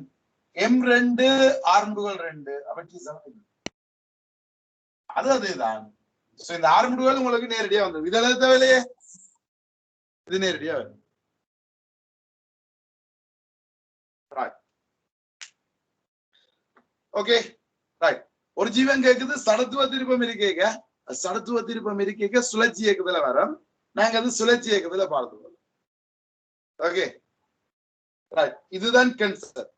Speaker 1: M2 ஆர்முடுகள் 2. அப்ப T7 அதேதான். இந்த ஆர்முடுகள் உங்களுக்கு நேரடியா வந்து இதெல்லாம் தேவையில்லையே, இது நேரடியா வரும். Okay right. ஒரு ஜீவன் கேக்குது சடத்துவ திருப்பம் இருக்கேங்க. சடத்துவ திருப்பம் இருக்கேங்க சுழற்சி இயக்கத்துல வரும். நாங்க அது சுழற்சி இயக்கத்துல பார்த்துக்கோம். Okay right. இதுதான் கன்செப்ட்.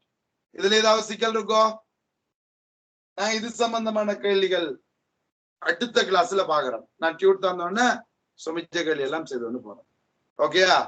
Speaker 1: இதுல ஏதாவது சிக்கல் இருக்கோ? நான் இது சம்பந்தமான கேள்விகள் அடுத்த கிளாஸ்ல பாக்குறேன். நான் டியூட் தந்தோடனே சுமிச்ச கேள்வி எல்லாம் செய்து வந்து போறேன். ஓகேயா?